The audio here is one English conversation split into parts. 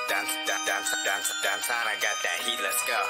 Downtown, I got that heat, let's go.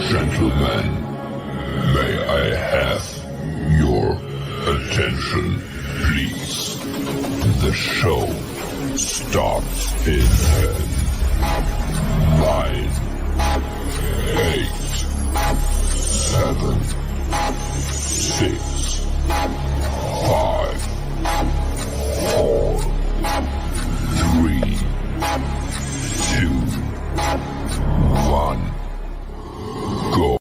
Gentlemen, may I have your attention, please? The show starts in 9, 8, 7, 6, 5, 4, 3, 2, 1. Go.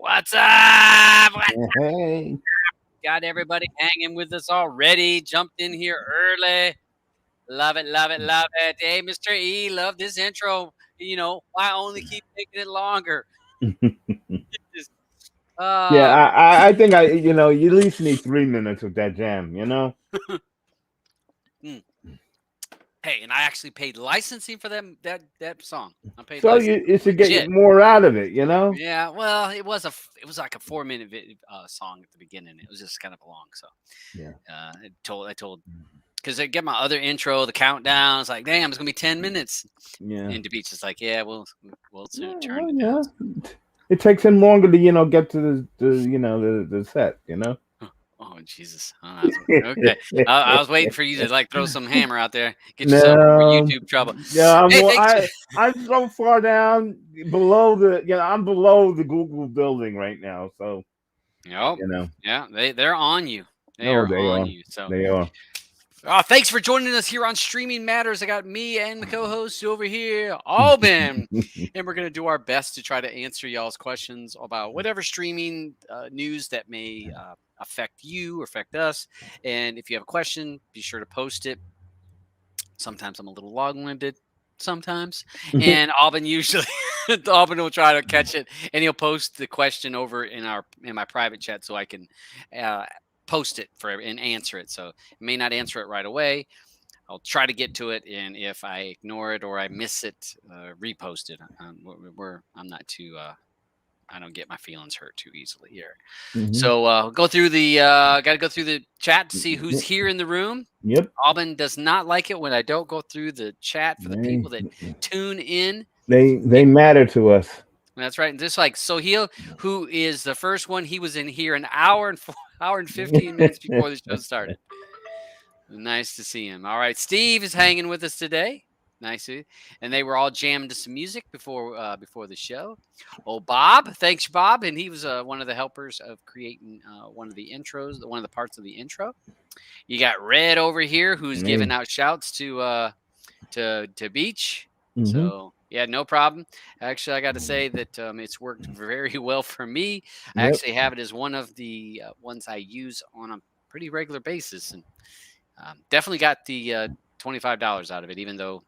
What's up? Hey. Got everybody hanging with us already. Jumped in here early. Love it, love it, love it. Hey, Mr. E, love this intro. You know, why only keep making it longer? Just, Yeah, I think you at least need 3 minutes of that jam, you know? Hey, and I actually paid licensing for them that song. I paid So licensing. you should get Legit. more out of it, you know? Yeah, well, it was like a 4-minute song at the beginning. It was just kind of long, so Yeah. I told because I get my other intro, the countdown. It's like, damn, it's gonna be 10 minutes. Yeah. And the beach is like, yeah, we'll soon turn well, it down. yeah. It takes him longer to get to the set, you know? Oh Jesus! Oh, okay, I was waiting for you to like throw some hammer out there, get yourself No. YouTube trouble. Yeah, Hey, I'm so far down below I'm below the Google building right now, so Yep. you know. Yeah, they're on you. They No, are they on are. you. So They are. thanks for joining us here on Streaming Matters. I got me and the co-host over here, Alban, and we're gonna do our best to try to answer y'all's questions about whatever streaming news that may affect you or affect us. And if you have a question, be sure to post it. Sometimes I'm a little long-winded. Sometimes, and Alban usually Alban will try to catch it, and he'll post the question over in my private chat so I can post it and answer it. So I may not answer it right away. I'll try to get to it, and if I ignore it or I miss it, repost it. I'm not too. I don't get my feelings hurt too easily here. Mhm. So go through the. Got to go through the chat to see who's here in the room. Yep. Alban does not like it when I don't go through the chat for the people that tune in. They matter to us. That's right. And just like Soheil, who is the first one, he was in here an hour and 15 minutes before the show started. Nice to see him. All right, Steve is hanging with us today. Nice, and they were all jamming to some music before the show. Oh, Bob, thanks, Bob, and he was one of the helpers of creating one of the intros, one of the parts of the intro. You got Red over here, who's giving out shouts to Beach. Mhm. So yeah, no problem. Actually, I got to say that it's worked very well for me. I Yep. actually have it as one of the ones I use on a pretty regular basis, and definitely got the $25 out of it, even though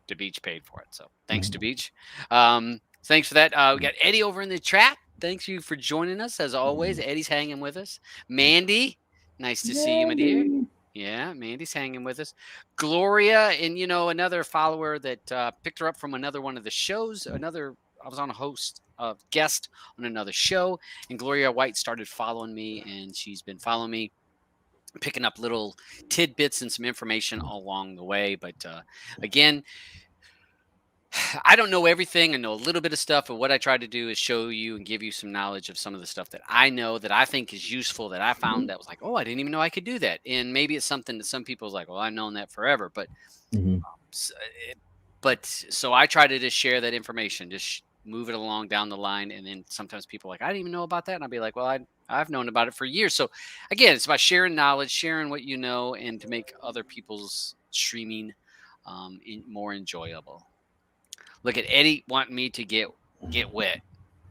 the Beach paid for it. So thanks to Beach. Thanks for that. We got Eddie over in the chat. Thanks you for joining us as always. Eddie's hanging with us. Mandy, nice to see you, my dear. Yeah, Mandy's hanging with us. Gloria, and another follower that picked her up from another one of the shows. I was on a guest on another show, and Gloria White started following me, and she's been following me, picking up little tidbits and some information along the way. But again, I don't know everything. I know a little bit of stuff, but what I try to do is show you and give you some knowledge of some of the stuff that I know that I think is useful, that I found that was like, oh, I didn't even know I could do that. And maybe it's something that some people's like, well, I've known that forever. But so I try to just share that information, just move it along down the line. And then sometimes people are like, I didn't even know about that. And I'll be like, well, I've known about it for years. So again, it's about sharing knowledge, sharing what you know, and to make other people's streaming more enjoyable. Look at Eddie wanting me to get wet.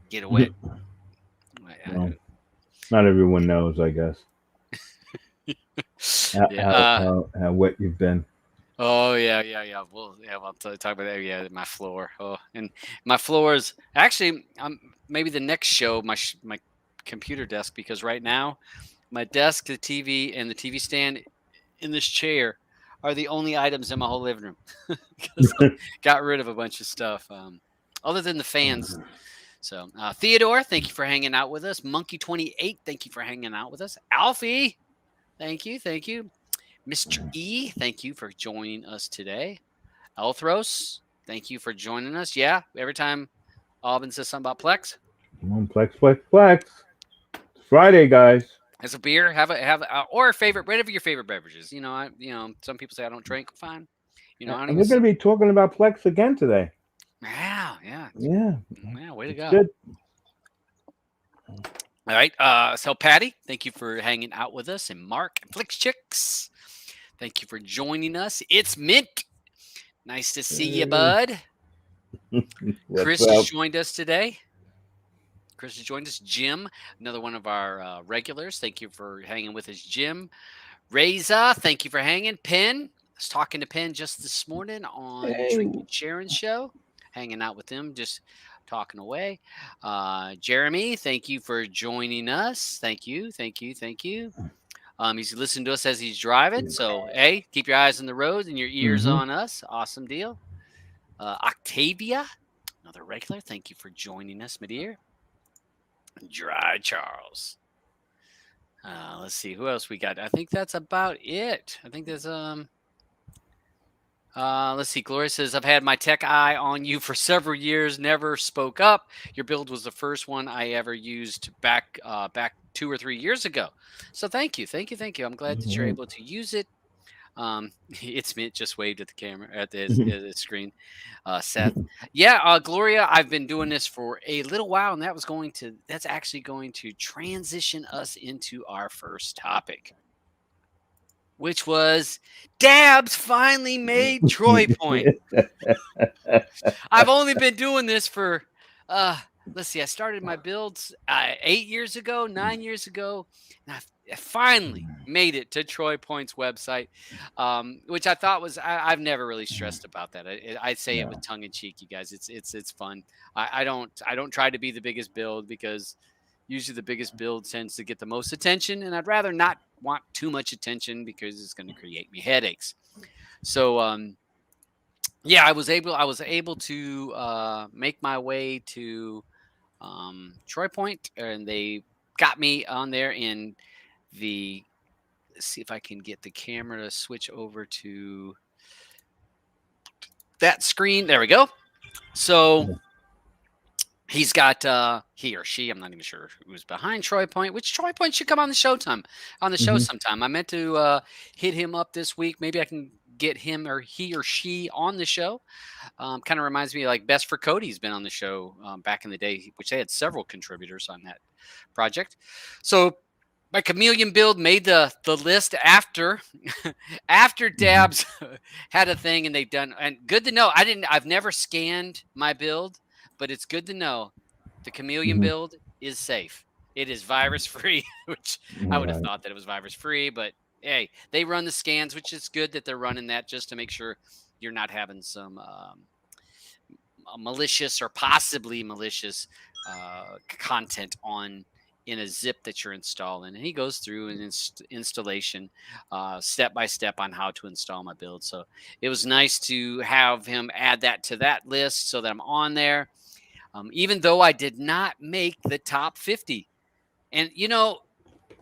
Get wet. Well, not everyone knows, I guess. How wet you've been. Oh yeah. We'll talk about that. Yeah, my floor. Oh, and my floor is actually maybe the next show my computer desk, because right now my desk, the TV, and the TV stand in this chair are the only items in my whole living room, because I got rid of a bunch of stuff other than the fans. So Theodore, thank you for hanging out with us. Monkey28, thank you for hanging out with us. Alfie, thank you. Mr. E, thank you for joining us today. Elthros, thank you for joining us. Yeah, every time Alban says something about Plex. Come on, Plex. It's Friday, guys. As a beer, have or a favorite, whatever your favorite beverages. Some people say I don't drink. Fine. We're going to be talking about Plex again today. Yeah. Way to go. Good. All right. So Patty, thank you for hanging out with us, and Mark and Flix Chicks, thank you for joining us. It's Mint. Nice to see you, bud. Chris has joined us today. Jim, another one of our regulars. Thank you for hanging with us, Jim. Reza, thank you for hanging. Penn, I was talking to Penn just this morning on Drinking Sharon's show, hanging out with him, just talking away. Jeremy, thank you for joining us. Thank you. He's listening to us as he's driving. So, hey, keep your eyes on the road and your ears on us. Awesome deal. Octavia, another regular. Thank you for joining us, my dear. Dry Charles. Let's see who else we got. I think that's about it. I think there's let's see. Gloria says, I've had my tech eye on you for several years, never spoke up. Your build was the first one I ever used back 2 or 3 years ago. So thank you. I'm glad that you're able to use it. It's Mint just waved at the camera at the screen. Seth, yeah, Gloria, I've been doing this for a little while, and that's actually going to transition us into our first topic, which was Dabs finally made Troypoint. I've only been doing this for let's see, I started my builds 9 years ago, and I finally made it to Troypoint's website, which I thought was I've never really stressed about that. I say it with tongue in cheek, you guys. It's fun. I don't try to be the biggest build, because usually the biggest build tends to get the most attention, and I'd rather not want too much attention because it's going to create me headaches. So yeah, I was able to make my way to Troypoint, and they got me on there in the. Let's see if I can get the camera to switch over to that screen. There we go. So he's got he or she, I'm not even sure who's behind Troypoint, which Troypoint should come on the show sometime. I meant to hit him up this week. Maybe I can get him or he or she on the show. Kind of reminds me like Best for Cody's been on the show back in the day, which they had several contributors on that project. So my chameleon build made the list after after Dabs had a thing, and they've done, and good to know. I've never scanned my build, but it's good to know the chameleon build is safe. It is virus free, which I would have thought that it was virus free, but hey, they run the scans, which is good that they're running that just to make sure you're not having some malicious or possibly malicious content in a zip that you're installing. And he goes through an installation step by step on how to install my build. So it was nice to have him add that to that list so that I'm on there, even though I did not make the top 50. And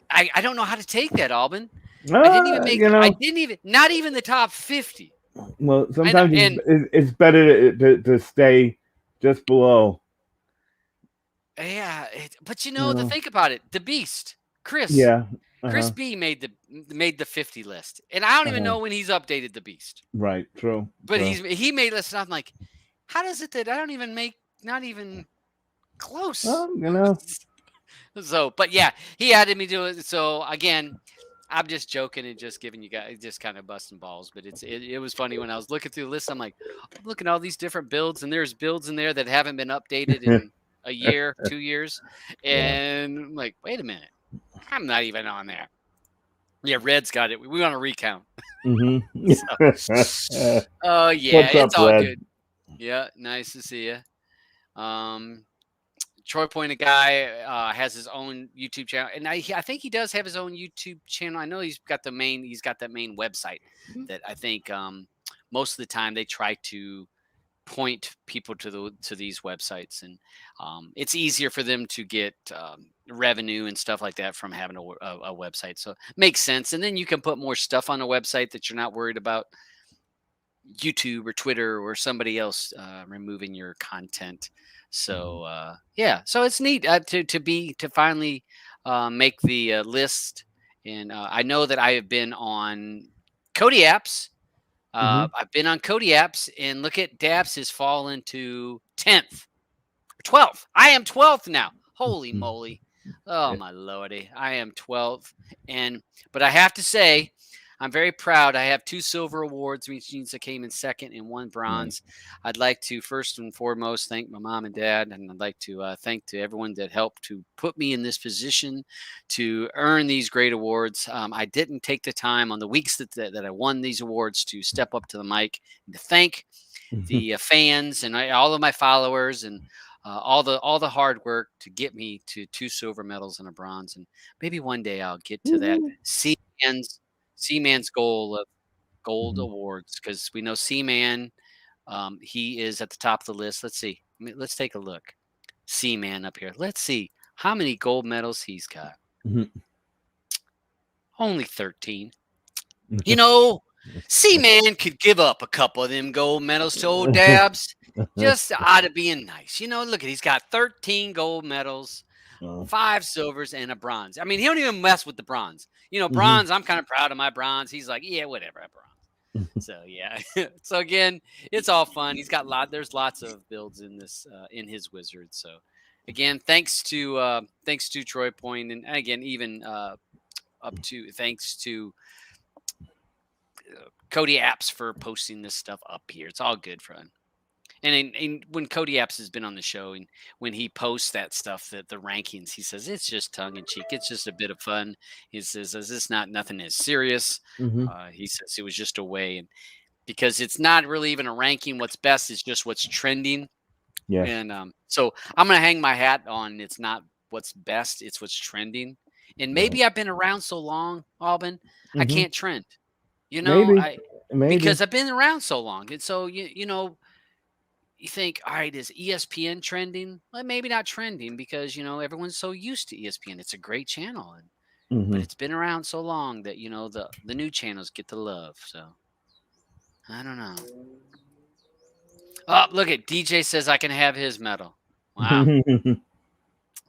I don't know how to take that, Alban. I didn't even make. I didn't even, not even the top 50. Well, sometimes it's better to stay just below. Yeah, but to think about it, the Beast, Chris. Yeah. Chris B made the 50 list, and I don't even know when he's updated the Beast. Right. True. But he made lists, and I'm like, how does it that I don't even make, not even close? Well, So, but yeah, he added me to it. So again, I'm just joking and just giving you guys, just kind of busting balls. But it was funny when I was looking through the list. I'm like, I'm looking at all these different builds, and there's builds in there that haven't been updated in a year, 2 years, and I'm like, wait a minute, I'm not even on there. Yeah, Red's got it. We want to recount. Oh yeah, what's it's up, all Red? good. Yeah, nice to see you. Troypoint, a guy, has his own YouTube channel, and I think he does have his own YouTube channel. I know he's got that main website that I think most of the time they try to point people to these websites, and it's easier for them to get revenue and stuff like that from having a website. So it makes sense, and then you can put more stuff on a website that you're not worried about YouTube or Twitter or somebody else removing your content. So yeah, so it's neat to finally make the list. And I know that I have been on Cody apps. I've been on Cody apps, and look at Dabs has fallen to 10th or 12th. I am 12th now. Holy moly. Oh my lordy. I am 12th. But I have to say, I'm very proud. I have 2 silver awards, which means I came in second and 1 bronze. I'd like to first and foremost thank my mom and dad, and I'd like to thank to everyone that helped to put me in this position to earn these great awards. I didn't take the time on the weeks that I won these awards to step up to the mic and to thank the fans and all of my followers and all the hard work to get me to 2 silver medals and a bronze. And maybe one day I'll get to that Seaman's goal of gold awards, because we know Seaman, he is at the top of the list. Let's see. Let's take a look. Seaman up here. Let's see how many gold medals he's got. Only 13. Seaman could give up a couple of them gold medals to old Dabs. Just out of being nice. Look at, he's got 13 gold medals, 5 silvers, and a bronze. I mean, he don't even mess with the bronze. Bronze, I'm kind of proud of my bronze. He's like, yeah, whatever, I bronze. So yeah. So again, it's all fun. He's got there's lots of builds in this in his wizard. So again, thanks to Troypoint, and again, even thanks to Cody Apps for posting this stuff up here. It's all good fun. And when Cody Apps has been on the show, and when he posts that stuff, the rankings, he says it's just tongue in cheek. It's just a bit of fun. He says it's not nothing as serious. He says it was just a way, and because it's not really even a ranking. What's best is just what's trending. Yeah. And so I'm gonna hang my hat on. It's not what's best. It's what's trending. And maybe I've been around so long, Alban, I can't trend. Maybe. Maybe. because I've been around so long, and so you know. You think, all right, is ESPN trending? Well, maybe not trending because everyone's so used to ESPN. It's a great channel, but Mhm. it's been around so long that the new channels get the love. So I don't know. Oh, look at DJ says I can have his medal. Wow.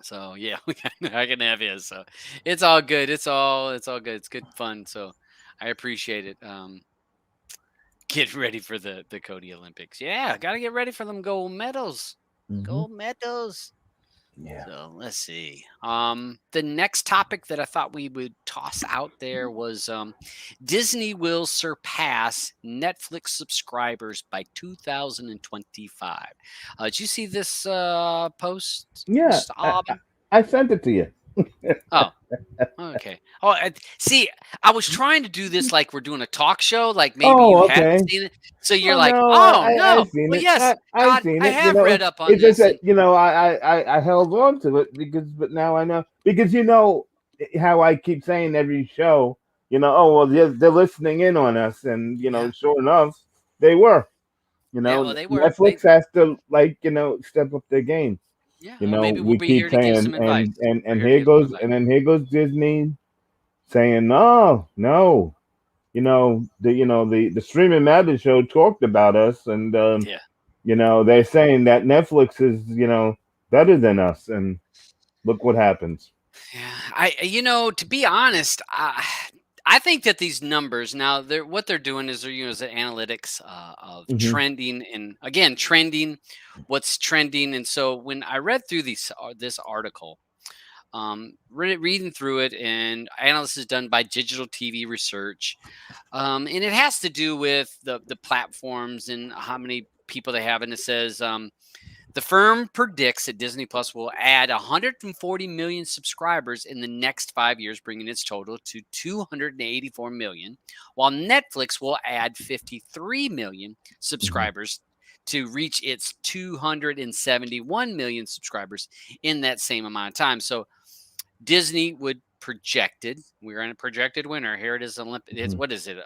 So yeah, I can have his. So it's all good. It's all good. It's good fun. So I appreciate it. Get ready for the Cody Olympics. Yeah, gotta get ready for them gold medals. Mhm. Gold medals. Yeah. So let's see. The next topic that I thought we would toss out there was Disney will surpass Netflix subscribers by 2025. Did you see this post, Yeah. Mr. Alban? I sent it to you. Oh, okay. Oh, see, I was trying to do this like we're doing a talk show, like maybe you Oh, hadn't okay. seen it. So you're Oh like, no, oh I've no. seen Well, it. yes, I've God, seen I it. have read up on It's just this, that and I held on to it but now I know because how I keep saying every show, oh well they're listening in on us, and yeah, sure enough they were. yeah. Well, they were. Netflix has to step up their game. Yeah. Well, maybe we'll We be keep here to give saying some advice. We're and here to give some advice. here goes Disney saying no, no. The streaming matters show talked about us, and Yeah. they're saying that Netflix is better than us, and look what happens. Yeah. To be honest, I think that these numbers now, what they're doing is they're using analytics of Hmm. trending, and again, trending, what's trending. And so when I read through this article, reading through it, and analysis done by Digital TV Research, and it has to do with the platforms and how many people they have, and it says. The firm predicts that Disney Plus will add 140 million subscribers in the next 5 years, bringing its total to 284 million, while Netflix will add 53 million Hmm. subscribers to reach its 271 million subscribers in that same amount of time. So Disney would projected. We're in a projected winner. Here it is. Hmm. What is it?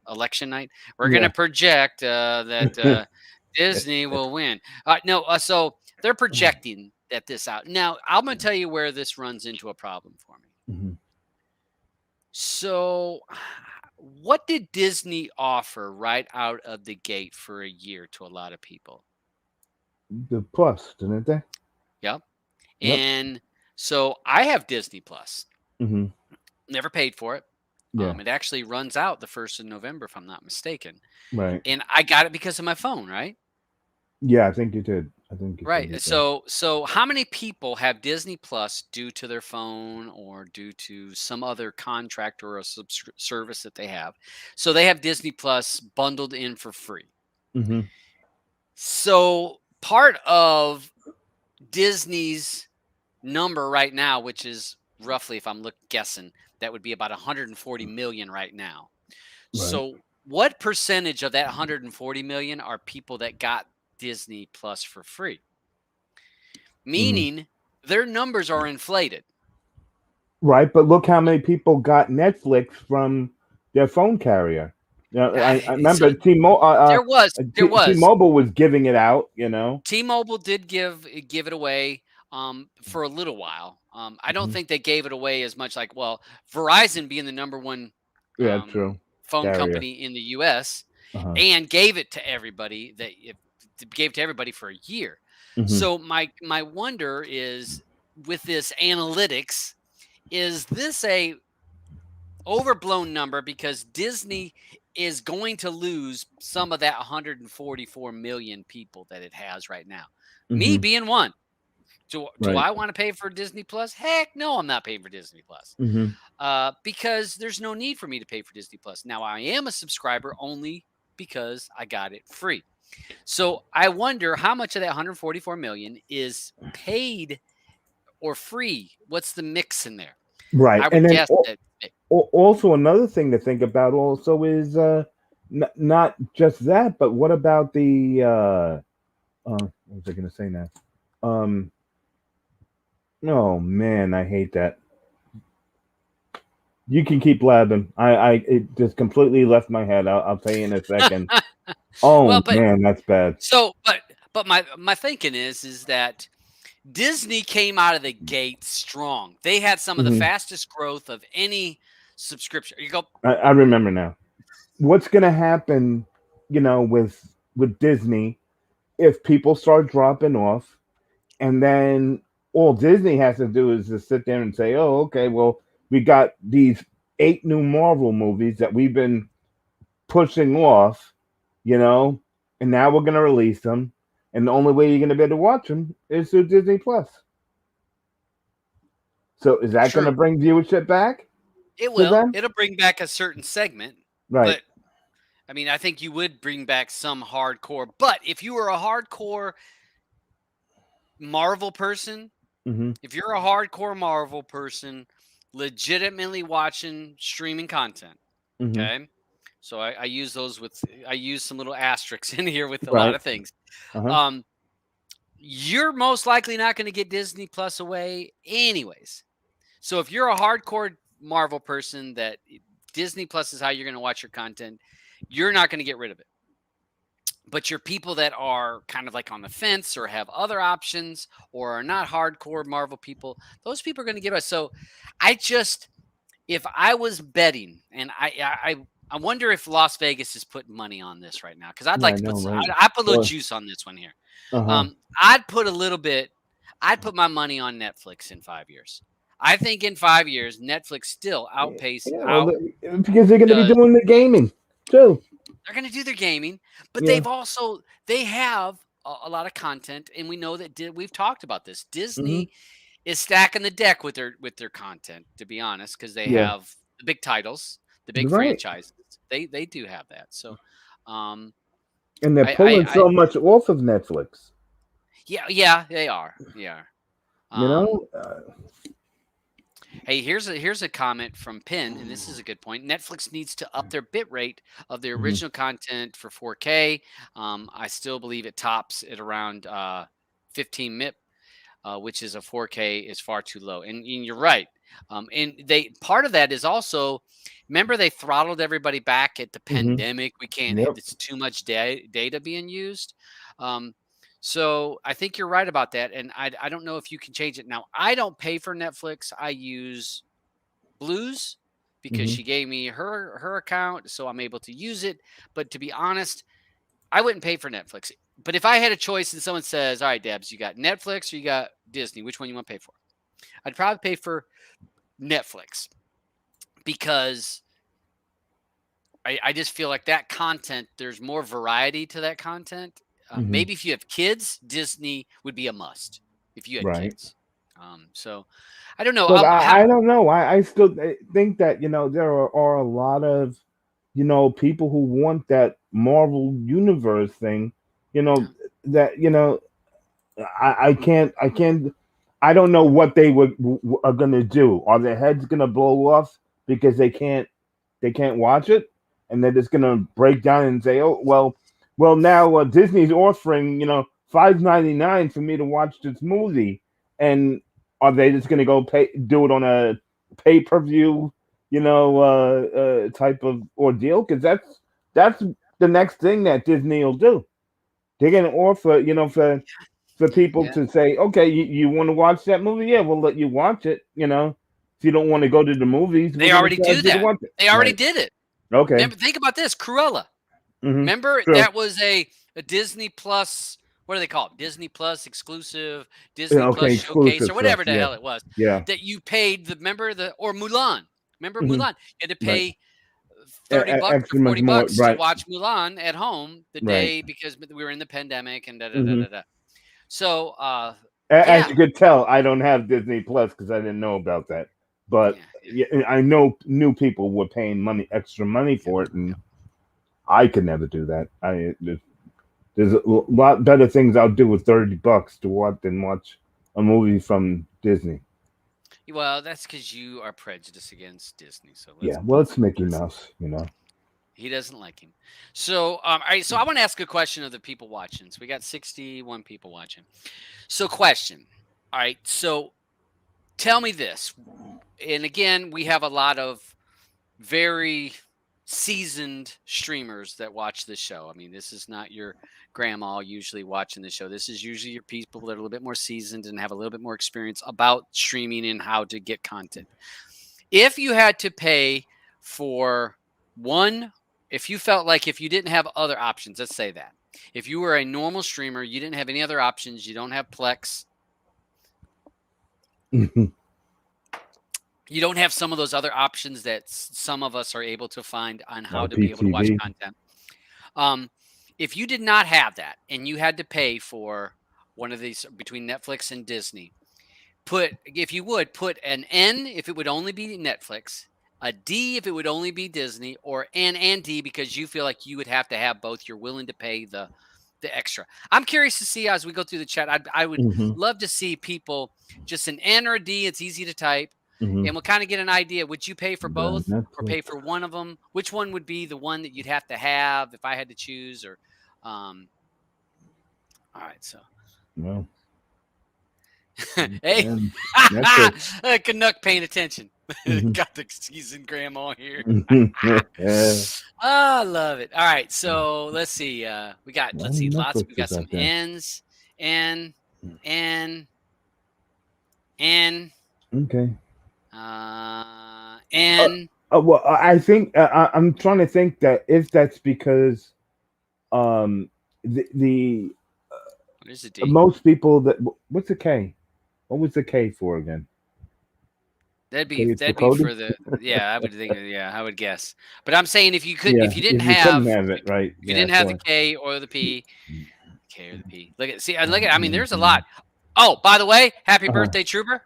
Election night. We're going to Yeah. project that Disney will win. No, so they're projecting that this out. Now, I'm going to tell you where this runs into a problem for me. Mhm. So, what did Disney offer right out of the gate for a year to a lot of people? The plus, didn't they? Yep. Yep. And so I have Disney Plus. Hmm. Never paid for it. Yeah. It actually runs out the 1st of November, if I'm not mistaken. Right. And I got it because of my phone, right? Yeah, I think you did. I think you said Right. it. Yeah. So how many people have Disney Plus due to their phone or due to some other contract or a service that they have? So they have Disney Plus bundled in for free. Hmm. So part of Disney's number right now, which is roughly, if I'm guessing, that would be about 140 million right now. Right. So what percentage of that 140 million are people that got Disney Plus for free? Hmm. Meaning their numbers are inflated. Right, but look how many people got Netflix from their phone carrier. I So remember there was T-Mobile was giving it out. T-Mobile did give it away for a little while. I don't Mhm. think they gave it away as much. Like, well, Verizon being the number one Yeah, true. phone Carrier. company in the U.S. Uh-huh. and gave it to everybody gave to everybody for a year. Hmm. So my wonder is with this analytics, is this a overblown number because Disney is going to lose some of that 144 million people that it has right now? Me Hmm. being one. Do Right. I want to pay for Disney Plus? Heck no, I'm not paying for Disney Plus. Hmm. Because there's no need for me to pay for Disney Plus. Now I am a subscriber only because I got it free. So I wonder how much of that 144 million is paid or free. What's the mix in there? Right, I and would then guess that. also another thing to think about also is not just that, but what about the what was I going to say now? Oh man, I hate that. You can keep blabbing. It just completely left my head. I'll tell you in a second. Well, Oh but man, that's bad. so but my thinking is that Disney came out of the gate strong. They had some of the Hmm. fastest growth of any subscription. You go, I remember now. What's gonna happen, with Disney if people start dropping off, and then all Disney has to do is just sit there and say, "Oh, okay, well, we got these 8 new Marvel movies that we've been pushing off, you know, and now we're gonna release them, and the only way you're gonna be able to watch them is through Disney Plus." So is that gonna true. bring viewership back It to will. them? It'll bring back a certain segment, Right. but I mean, I think you would bring back some hardcore. But if you were a hardcore Marvel person, Hmm. if you're a hardcore Marvel person, legitimately watching streaming content, Hmm. okay? So I use those I use some little asterisks in here with a lot Right. of things. Uh-huh. Um, you're most likely not going to get Disney Plus away anyways. So if you're a hardcore Marvel person that Disney Plus is how you're going to watch your content, you're not going to get rid of it. But you're people that are kind of like on the fence or have other options or are not hardcore Marvel people, those people are going to give us. So I just, if I was betting, and I wonder if Las Vegas is putting money on this right now because I'd Yeah, like I to know, put right? I put a little Well, juice on this one here. uh-huh. I'd put a little bit. I'd put my money on Netflix in 5 years. I think in 5 years, Netflix still Yeah, well, outdoes. because they're gonna be doing the gaming too. They're going to do their gaming, but Yeah. they have a lot of content, and we know that we've talked about this. Hmm. Disney is stacking the deck with their content, to be honest, because they Yeah. have the big titles, the big Right. franchises. They do have that. So, um, And they're pulling I so much off of Netflix. yeah, they are. Yeah. You Um, know. Hey, here's a comment from Penn, and this is a good point. Netflix needs to up their bit rate of their Mhm. original content for 4K. I still believe it tops at around 15 MIP, which is a 4K is far too low. And you're right. And they part of that is also, remember they throttled everybody back at the Mhm. pandemic. We can't. Yep. It's too much data being used. Um, so I think you're right about that, and I don't know if you can change it now. I don't pay for Netflix. I use Blues because Mhm. she gave me her account, so I'm able to use it. But to be honest, I wouldn't pay for Netflix. But if I had a choice and someone says, "All right, Debs, you got Netflix or you got Disney, which one you want to pay for?" I'd probably pay for Netflix because I just feel like that content, there's more variety to that content. Mhm. Maybe if you have kids, Disney would be a must if you had Right. kids. So I don't know. But How, I don't know. I still think that there are a lot of people who want that Marvel universe thing. You know that I can't. I don't know what they are gonna do. Are their heads gonna blow off because they can't watch it, and they're just gonna break down and say, "Oh, well now Disney's offering $5.99 for me to watch this movie," and are they just gonna go do it on a pay-per-view, type of ordeal? Because that's the next thing that Disney will do. They're gonna offer, for people yeah, to say, okay, you want to watch that movie? Yeah, we'll let you watch it. If you don't want to go to the movies, we're they gonna already do charge you to that. watch it. They already Right. did it. Okay. Remember, think about this, Cruella. Mm-hmm. Remember True. that was a Disney Plus. What do they call it? Disney Plus exclusive, Yeah, Disney Plus okay, showcase, exclusive or stuff. whatever the Yeah. hell it was. Yeah. That you paid the remember the or Mulan. Remember Mm-hmm. Mulan? You had to Right. pay $30 or Extra much forty more. bucks to Right. watch Mulan at home the Right. day because we were in the pandemic and da da da Mm-hmm. da da. So As yeah, you could tell, I don't have Disney Plus because I didn't know about that. But yeah, yeah, I know new people were paying extra money yeah, for it, and yeah. I could never do that. There's a lot better things I'll do with $30 to watch than watch a movie from Disney. Well, that's because you are prejudiced against Disney. So let's Yeah, well, it's Mickey let's Mouse. He doesn't like him. So, all right. So I want to ask a question of the people watching. So we got 61 people watching. So, question. All right. So tell me this. And again, we have a lot of very seasoned streamers that watch this show. I mean, this is not your grandma usually watching the show. This is usually your people that are a little bit more seasoned and have a little bit more experience about streaming and how to get content. If you had to pay for one, if you felt like if you didn't have other options, let's say that. If you were a normal streamer, you didn't have any other options, you don't have Plex, you don't have some of those other options that some of us are able to find on how to be able to watch PTV. content. If you did not have that and you had to pay for one of these between Netflix and Disney, if you would put an N if it would only be Netflix, a D if it would only be Disney, or N and D because you feel like you would have to have both. You're willing to pay the extra. I'm curious to see as we go through the chat. I would love to see people just an N or a D. It's easy to type. And we'll kind of get an idea. Would you pay for both or pay for one of them? Which one would be the one that you'd have to have if I had to choose? Or, all right, so. Well, hey, Canuck paying attention. Got the seasoned grandma here. I love it. All right, so let's see. We got we got some N's, N. Okay. And well, I think I'm trying to think that if that's because the what is the D? Most people that what's the K? What was the K for again? That'd be for the I would think I would guess. But I'm saying if you didn't have it, right? If you didn't have the K or the P, K or the P. Look at I mean there's a lot. Oh, by the way, happy birthday, Trooper.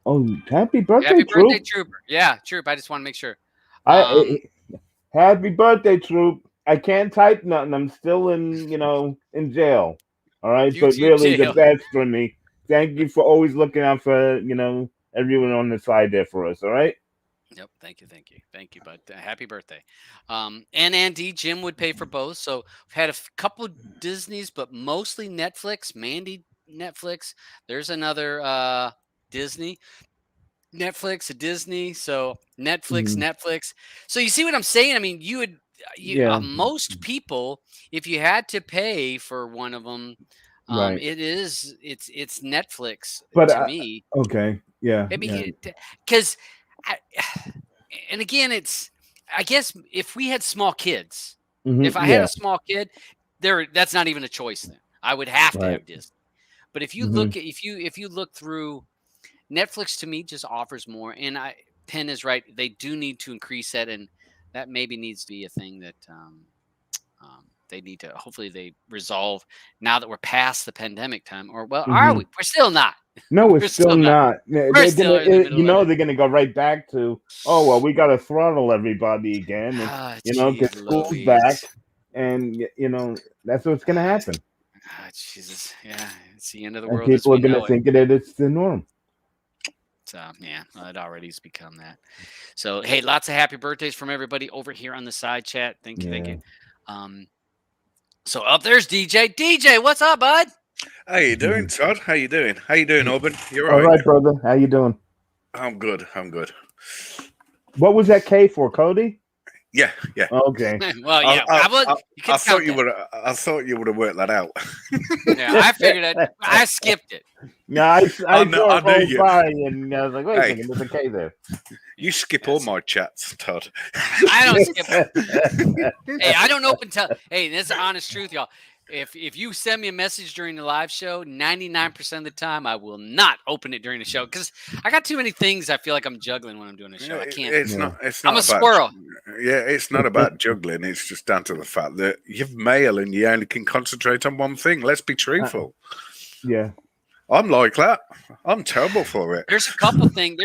Oh, happy birthday, Trooper. Yeah, Troop. I just want to make sure. Happy birthday, Troop. I can't type nothing. I'm still in jail. All right, but really the best for me. Thank you for always looking out for everyone on the side there for us. All right. Yep. Thank you, bud. Happy birthday. And D, Jim would pay for both. So we've had a couple of Disneys, but mostly Netflix. Mandy, Netflix. There's another Disney. Netflix, a Disney. So Netflix. So you see what I'm saying? I mean, most people, if you had to pay for one of them, it's Netflix to me. Okay. Yeah. Maybe because, and again, I guess if we had small kids, if I had a small kid, that's not even a choice. Then I would have to have Disney. But if you look at if you look through Netflix, to me just offers more. And Penn is right; they do need to increase that, and that maybe needs to be a thing that they need to. Hopefully, they resolve now that we're past the pandemic time. Or are we? We're still not. No, we're still not. They're going to go right back to, we got to throttle everybody again. And, get schools back. And, that's what's going to happen. Jesus. Yeah. It's the end of the world. People are going to think that it's the norm. So, it already has become that. So, hey, lots of happy birthdays from everybody over here on the side chat. Thank you. So up there's DJ. DJ, what's up, bud? How you doing, Todd? How you doing, Auburn? You're all right, brother. How you doing? I'm good. What was that K for, Cody? Yeah. Okay. Well, yeah. I thought you would have worked that out. Yeah, I figured it. I skipped it. No, I saw it by and I was like, wait a second, there's a K there. You skip all my chats, Todd. I don't skip it. Hey, I don't open hey, this is the honest truth, y'all. If you send me a message during the live show, 99% of the time I will not open it during the show because I got too many things I feel like I'm juggling when I'm doing a show. I can't. It's not I'm a squirrel. Yeah, it's not about juggling. It's just down to the fact that you've mail and you only can concentrate on one thing. Let's be truthful. Yeah. I'm like that. I'm terrible for it. There's a couple things.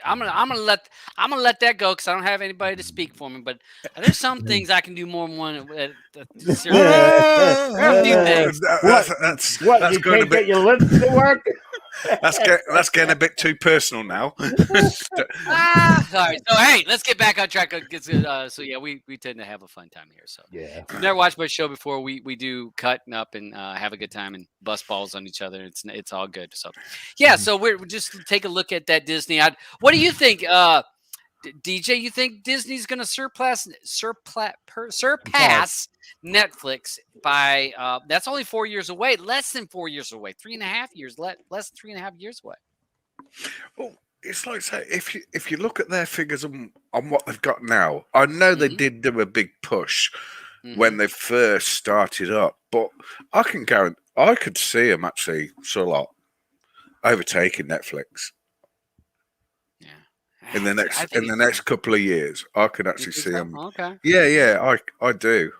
I'm gonna let that go because I don't have anybody to speak for me. But there's some things I can do more than one. That's you can't get your lips to work. That's getting a bit too personal now. Sorry. So hey, let's get back on track. So yeah, we tend to have a fun time here. So yeah, if you've never watched my show before, we do cutting up and have a good time and bust balls on each other. It's all good. So yeah, so we're just take a look at that Disney. What do you think? DJ, you think Disney's going to surpass Netflix by that's only 4 years away, less than 4 years away, 3.5 years, less than 3.5 years away. Well, it's like say if you look at their figures on what they've got now, I know they did do a big push when they first started up, but I can guarantee I could see them actually sort of like overtaking Netflix. In the next couple of years, I could actually see them. Okay. Yeah, I do.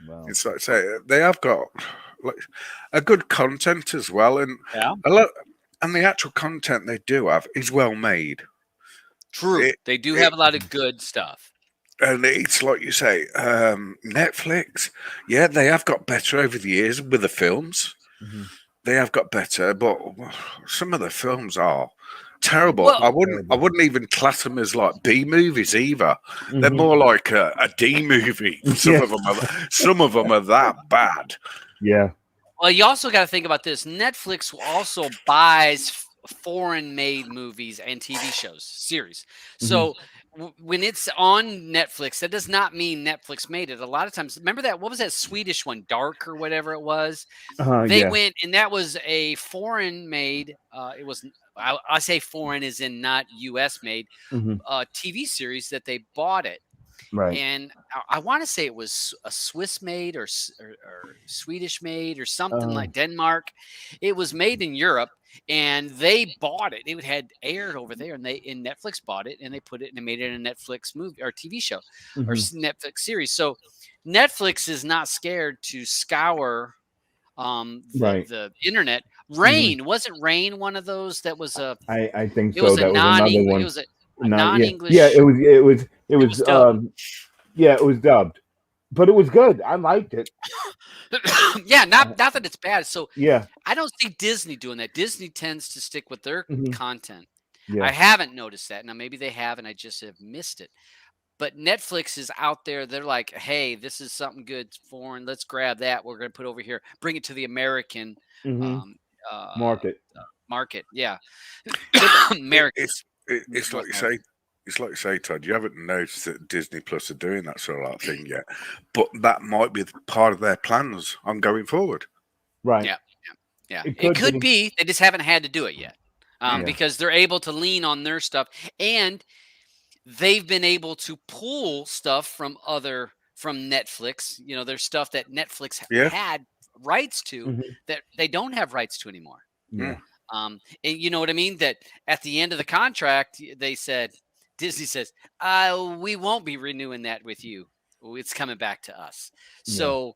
Wow. It's like say they have got like a good content as well, and a lot, and the actual content they do have is well made. True, they do have a lot of good stuff. And it's like you say, Netflix. Yeah, they have got better over the years with the films. Mm-hmm. They have got better, but some of the films are terrible. Well, I wouldn't even class them as like B movies either. They're more like a D movie. Some of them are that bad. Yeah. Well, you also got to think about this. Netflix also buys foreign-made movies and TV shows, series. So when it's on Netflix, that does not mean Netflix made it. A lot of times, remember that, what was that Swedish one, Dark or whatever it was? They went, and that was a foreign-made, it was, I say foreign as in not U.S. made, TV series that they bought it. Right. And I want to say it was a Swiss made or Swedish made or something like Denmark. It was made in Europe, and they bought it. It had aired over there, and Netflix bought it, and they put it and they made it a Netflix movie or TV show or Netflix series. So Netflix is not scared to scour the internet. Rain wasn't Rain one of those that was a? I think it so. Was that a was another one. It was a non-English. Yeah, it was dubbed. Yeah, it was dubbed, but it was good. I liked it. Yeah, not that it's bad. So yeah, I don't see Disney doing that. Disney tends to stick with their content. Yeah. I haven't noticed that. Now maybe they have, and I just have missed it. But Netflix is out there. They're like, hey, this is something good foreign. Let's grab that. We're going to put it over here. Bring it to the American market. Yeah, American. It's like you say. It's like you say, Todd. You haven't noticed that Disney Plus are doing that sort of thing yet, but that might be part of their plans on going forward. Right. Yeah. It could be. They just haven't had to do it yet, because they're able to lean on their stuff, and they've been able to pull stuff from Netflix. You know, there's stuff that Netflix had rights to that they don't have rights to anymore. Yeah. And you know what I mean? That at the end of the contract, Disney says, we won't be renewing that with you. It's coming back to us. Yeah. So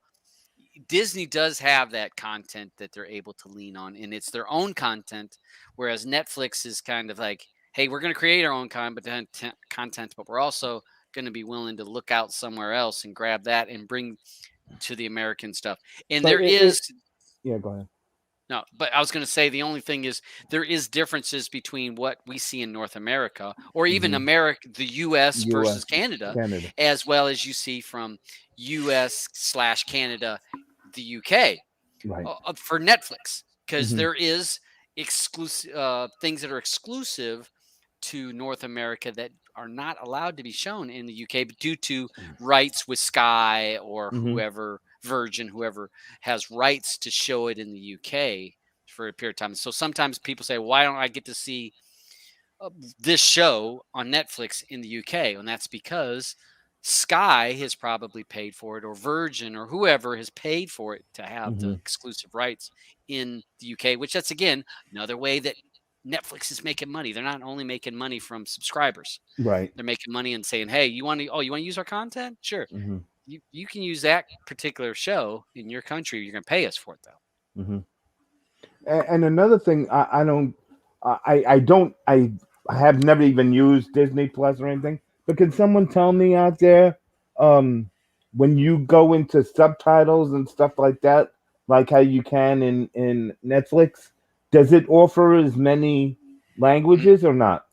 Disney does have that content that they're able to lean on, and it's their own content, whereas Netflix is kind of like, hey, we're going to create our own content, but we're also going to be willing to look out somewhere else and grab that and bring to the American stuff. And go ahead. No, but I was going to say the only thing is there is differences between what we see in North America or even the U.S. versus Canada, as well as you see from U.S./Canada, the U.K. For Netflix, because there is exclusive things that are exclusive to North America that are not allowed to be shown in the UK due to rights with Sky or whoever, Virgin, whoever has rights to show it in the UK for a period of time. So sometimes people say, why don't I get to see this show on Netflix in the UK? And that's because Sky has probably paid for it, or Virgin or whoever has paid for it to have the exclusive rights in the UK, which that's, again, another way that Netflix is making money. They're not only making money from subscribers. Right. They're making money and saying, hey, you want to use our content? Sure. You can use that particular show in your country. You're going to pay us for it, though. And another thing, I have never even used Disney Plus or anything, but can someone tell me out there, when you go into subtitles and stuff like that, like how you can in Netflix, does it offer as many languages or not?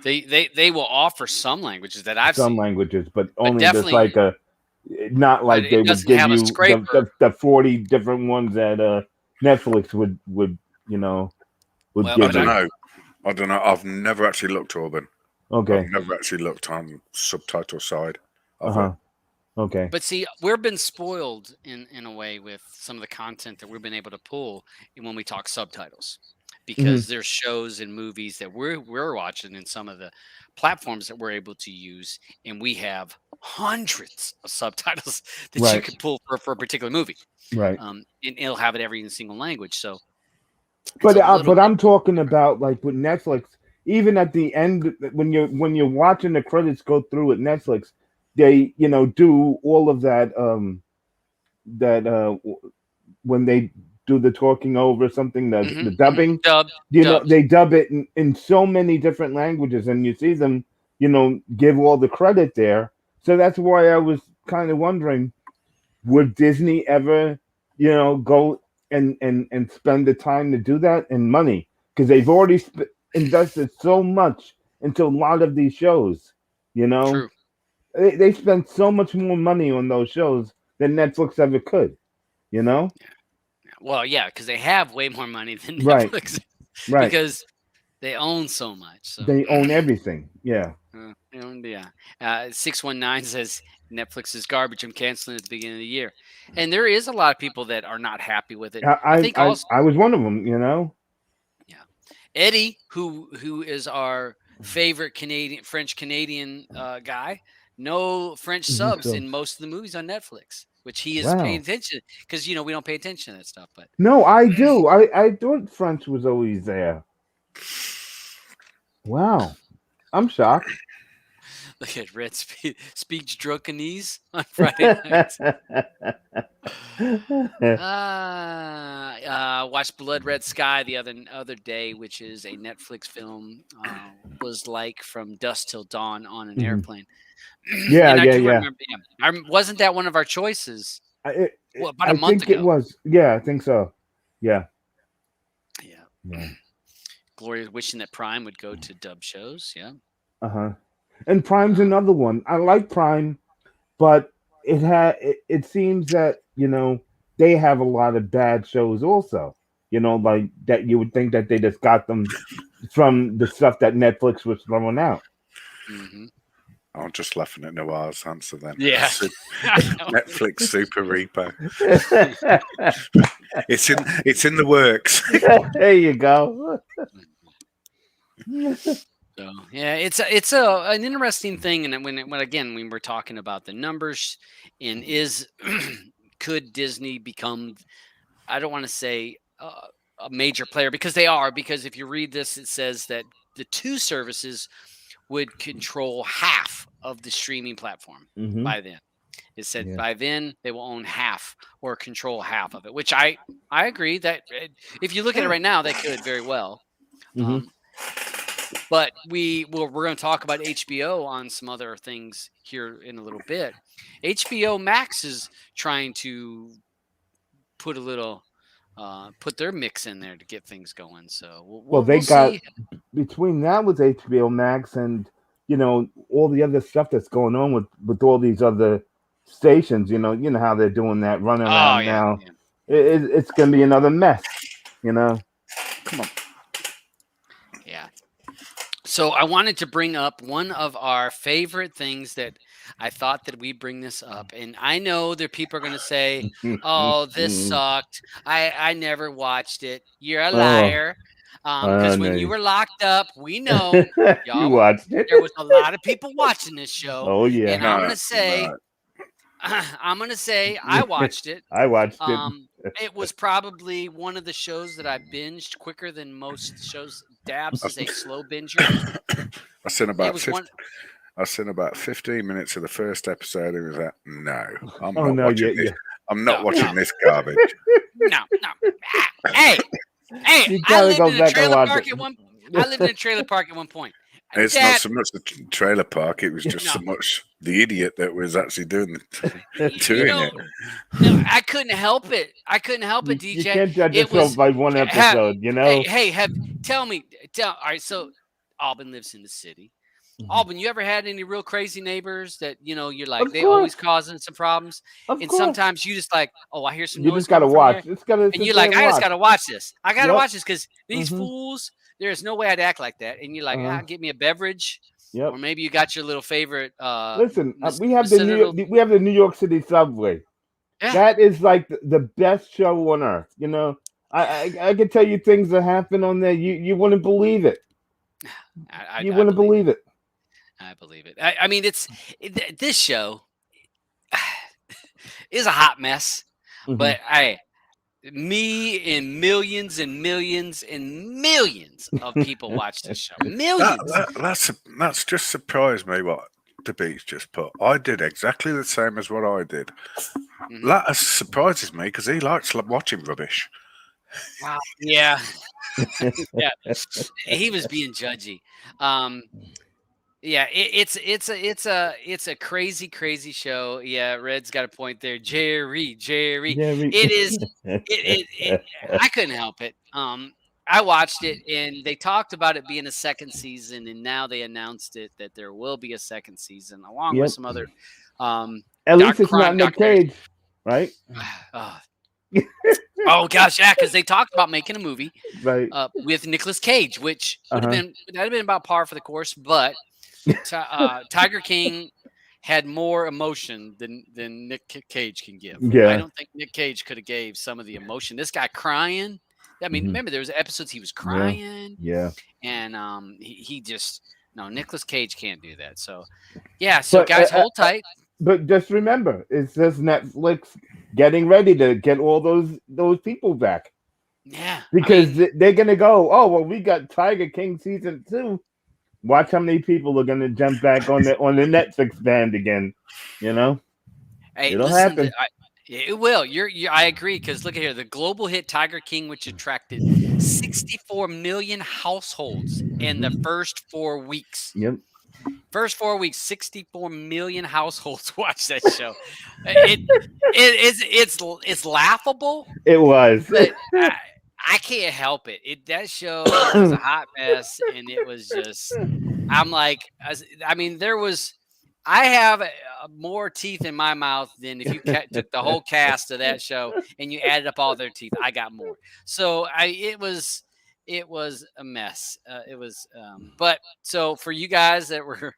They will offer some languages that I've seen. Languages, but only just like not like they would give you the 40 different ones that Netflix would give I don't know. I've never actually looked, Orban. Okay. I've never actually looked on subtitle side of Uh-huh. Okay. But see, we've been spoiled in a way with some of the content that we've been able to pull when we talk subtitles, because there's shows and movies that we're watching in some of the platforms that we're able to use, and we have hundreds of subtitles that you Right. can pull for a particular movie, Right. and it'll have it every single language. So it's But a little bit I'm talking about like with Netflix. Even at the end, when you're watching the credits go through at Netflix, they do all of that that when they do the talking over something, the dubbing. dub. They dub it in so many different languages, and you see them give all the credit there. So that's why I was kind of wondering, would Disney ever go and spend the time to do that and money, because they've already invested so much into a lot of these shows. True. They spend so much more money on those shows than Netflix ever could. Well, yeah, because they have way more money than Right. Netflix, Right. because they own so much. So. They own everything. Yeah. Yeah. 619 says Netflix is garbage. I'm canceling at the beginning of the year, and there is a lot of people that are not happy with it. I think also I was one of them. Yeah. Eddie, who is our favorite French Canadian guy, no French subs in most of the movies on Netflix, which he is paying attention, because we don't pay attention to that stuff. But no, I do. I thought French was always there. Wow, I'm shocked. Look at Red speaks drunkenese on Friday nights. Watched Blood Red Sky the other day, which is a Netflix film. Was like From Dusk Till Dawn on an airplane. Yeah, I can yeah. remember, wasn't that one of our choices? About a month I think ago. it was. Yeah, I think so. Yeah. Yeah. Gloria wishing that Prime would go to dub shows. Yeah. And Prime's another one. I like Prime, but it seems that they have a lot of bad shows also. Like that you would think that they just got them from the stuff that Netflix was throwing out. I'm just laughing at Noir's answer then. Yeah. Netflix Super Reaper. It's in the works. There you go. So yeah, it's an interesting thing, and when we're talking about the numbers, and could Disney become, I don't want to say a major player, because they are, because if you read this, it says that the two services would control half of the streaming platform by then. It said by then they will own half or control half of it, which I agree that if you look at it right now, they could very well. But we're going to talk about HBO on some other things here in a little bit. HBO Max is trying to put a little put their mix in there to get things going. So we'll got see. Between that with HBO Max and all the other stuff that's going on with all these other stations. You know how they're doing that running around now. Yeah. It's going to be another mess. Come on. Yeah. So I wanted to bring up one of our favorite things that I thought that we bring this up. And I know that people are going to say, oh, this sucked. I never watched it. You're a liar. Because when you were locked up, we know y'all, you watched it. There was a lot of people watching this show. Oh, yeah. And I'm going to say, I watched it. I watched it. It was probably one of the shows that I binged quicker than most shows. Dabs is a slow binger. I seen about 15 minutes of the first episode and was like, no, I'm not watching this garbage. No. Hey, I lived in a trailer park at one point. And it's not so much the trailer park; it was just so much the idiot that was actually doing it. No, I couldn't help it. DJ. You can't judge yourself by one episode, Hey, tell me. All right, so Alban lives in the city. Alban, you ever had any real crazy neighbors that you're like they always causing some problems, and sometimes you just like, oh, I hear some noise. You just gotta watch. And you're like, I just gotta watch this. I gotta watch this because these fools. There's no way I'd act like that. And you're like, get me a beverage. Yep. Or maybe you got your little favorite. Listen, Miss- we have Miss the Senator- we have the New York City subway. Yeah. That is like the best show on earth. You know, I can tell you things that happen on there. You wouldn't believe it. You wouldn't believe it. I believe it. I mean, this show is a hot mess, Mhm. but me and millions and millions and millions of people watch this show. Millions. That's just surprised me what the Beats just put. I did exactly the same as what I did. Mhm. That surprises me because he likes watching rubbish. Wow. Yeah. Yeah. He was being judgy. Yeah, it's a crazy show. Yeah, Red's got a point there. Jerry. It is. I couldn't help it. I watched it, and they talked about it being a second season, and now they announced it that there will be a second season, along with Yep. some other. At least it's crime not Nick documentaries. Cage, right? Oh gosh, yeah, because they talked about making a movie Right. with Nicolas Cage, which would have Uh-huh. been about par for the course, but Tiger King had more emotion than Nick Cage can give. Yeah. I don't think Nick Cage could have gave some of the emotion. This guy crying. I mean, Mhm. remember there was episodes he was crying, Yeah. and he just Nicolas Cage can't do that. So yeah, so But, guys, hold tight. But just remember, it says Netflix getting ready to get all those people back Yeah, because they're gonna go. Oh well, we got Tiger King season 2. Watch how many people are gonna jump back on the Netflix band again. You know, hey, it'll listen, happen. it will. I agree because look at here, the global hit Tiger King, which attracted 64 million households in the first 4 weeks. Yep. First 4 weeks, 64 million households watched that show. It's laughable. It was. But I can't help it. That show was a hot mess, and it was just. I'm like, I mean, I have more teeth in my mouth than if you took the whole cast of that show and you added up all their teeth. I got more. So it was a mess. But so for you guys that were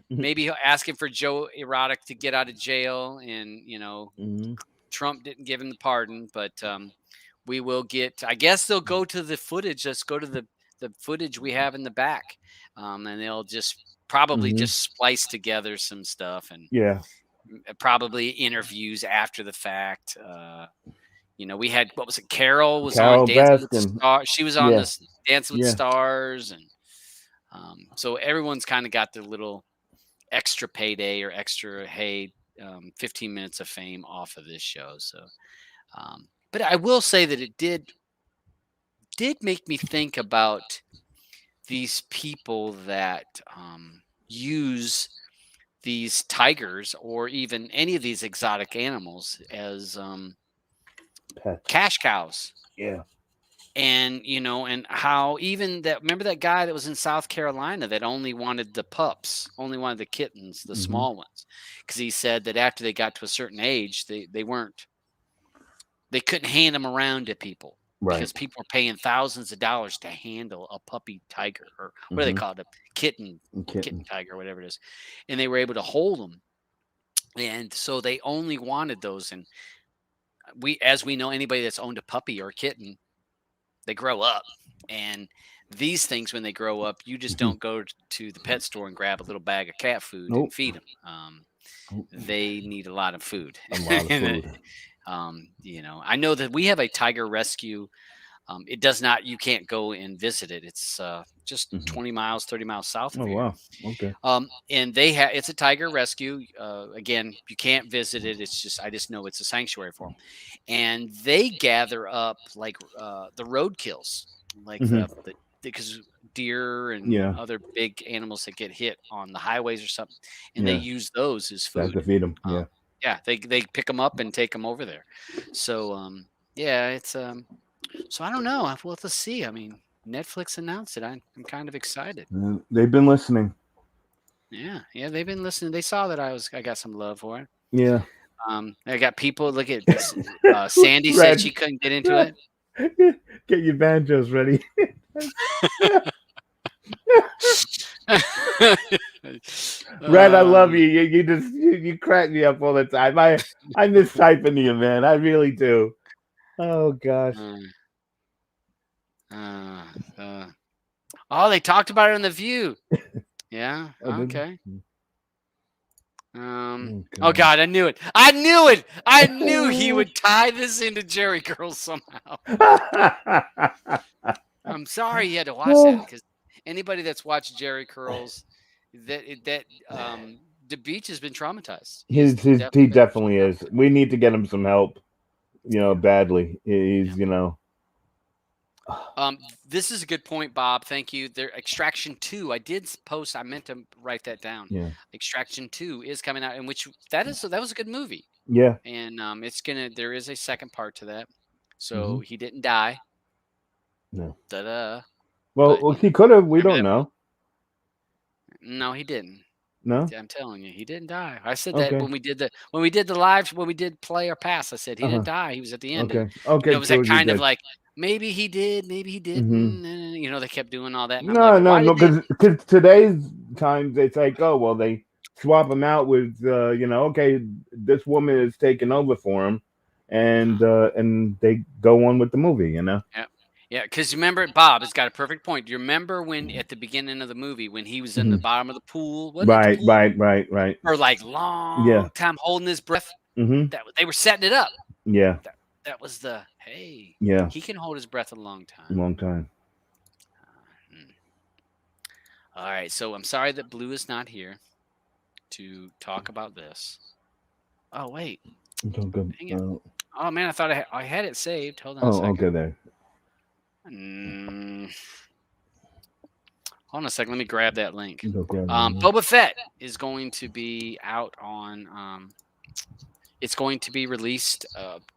maybe asking for Joe Erotic to get out of jail, and Trump didn't give him the pardon, but we will get. I guess they'll go to the footage. Let's go to the footage we have in the back, and they'll just probably just splice together some stuff and probably interviews after the fact. We had, what was it? Carol was on Dancing with the Stars. She was on this Dancing with the Stars, and so everyone's kind of got their little extra payday or extra 15 minutes of fame off of this show. So, but I will say that it did make me think about these people that use these tigers or even any of these exotic animals as cash cows. Yeah. And, and how even remember that guy that was in South Carolina that only wanted the pups, only wanted the kittens, the small ones, because he said that after they got to a certain age, they couldn't hand them around to people. Right. Because people are paying thousands of dollars to handle a puppy tiger, or what do they call it? A kitten tiger, whatever it is. And they were able to hold them. And so they only wanted those. And as we know, anybody that's owned a puppy or a kitten, they grow up. And these things, when they grow up, you just don't go to the pet store and grab a little bag of cat food and feed them. They need a lot of food. A lot of food. I know that we have a tiger rescue. It does not, you can't go and visit it. It's just 20 miles, 30 miles south of here. Wow. Okay. And it's a tiger rescue. Again, you can't visit it. It's just, I just know it's a sanctuary for them. And they gather up like the roadkills, like because deer and other big animals that get hit on the highways or something. And they use those as food. To feed them. Yeah, they pick them up and take them over there. So it's so I don't know. We'll have to see. I mean, Netflix announced it. I'm kind of excited. They've been listening. Yeah, they've been listening. They saw that I got some love for it. Yeah. I got people. Look at this. Sandy said she couldn't get into it. Get your banjos ready. Red, I love you. You crack me up all the time. I miss typing to you, man. I really do. Oh gosh. Oh, they talked about it on The View. Yeah. Okay. Oh God, I knew it. I knew it. I knew he would tie this into Jerry Girls somehow. I'm sorry you had to watch that because anybody that's watched Jerry Curls, the Beach has been traumatized. He definitely is. We need to get him some help. Badly. He's This is a good point, Bob. Thank you. There, Extraction 2. I did post. I meant to write that down. Yeah. Extraction 2 is coming out, in which that was a good movie. Yeah. And there is a second part to that. So he didn't die. No. Da-da. Well, he could have. We don't know. No, he didn't. No, I'm telling you, he didn't die. I said that when we did play or pass. I said he didn't die. He was at the end. Okay. It was that kind of like maybe he did, maybe he didn't. They kept doing all that. And no, because today's times it's like, oh well, they swap him out with okay, this woman is taking over for him, and they go on with the movie. Yeah, because remember, Bob has got a perfect point. Do you remember when at the beginning of the movie when he was in the bottom of the pool? Right. For like long time holding his breath. That they were setting it up. Yeah. That was the hey. Yeah. He can hold his breath a long time. Long time. All right, so I'm sorry that Blue is not here to talk about this. Oh wait. Dang it. Oh man, I thought I had it saved. Hold on a second. Okay there. Hold on a second. Let me grab that link. Boba Fett is going to be out on. It's going to be released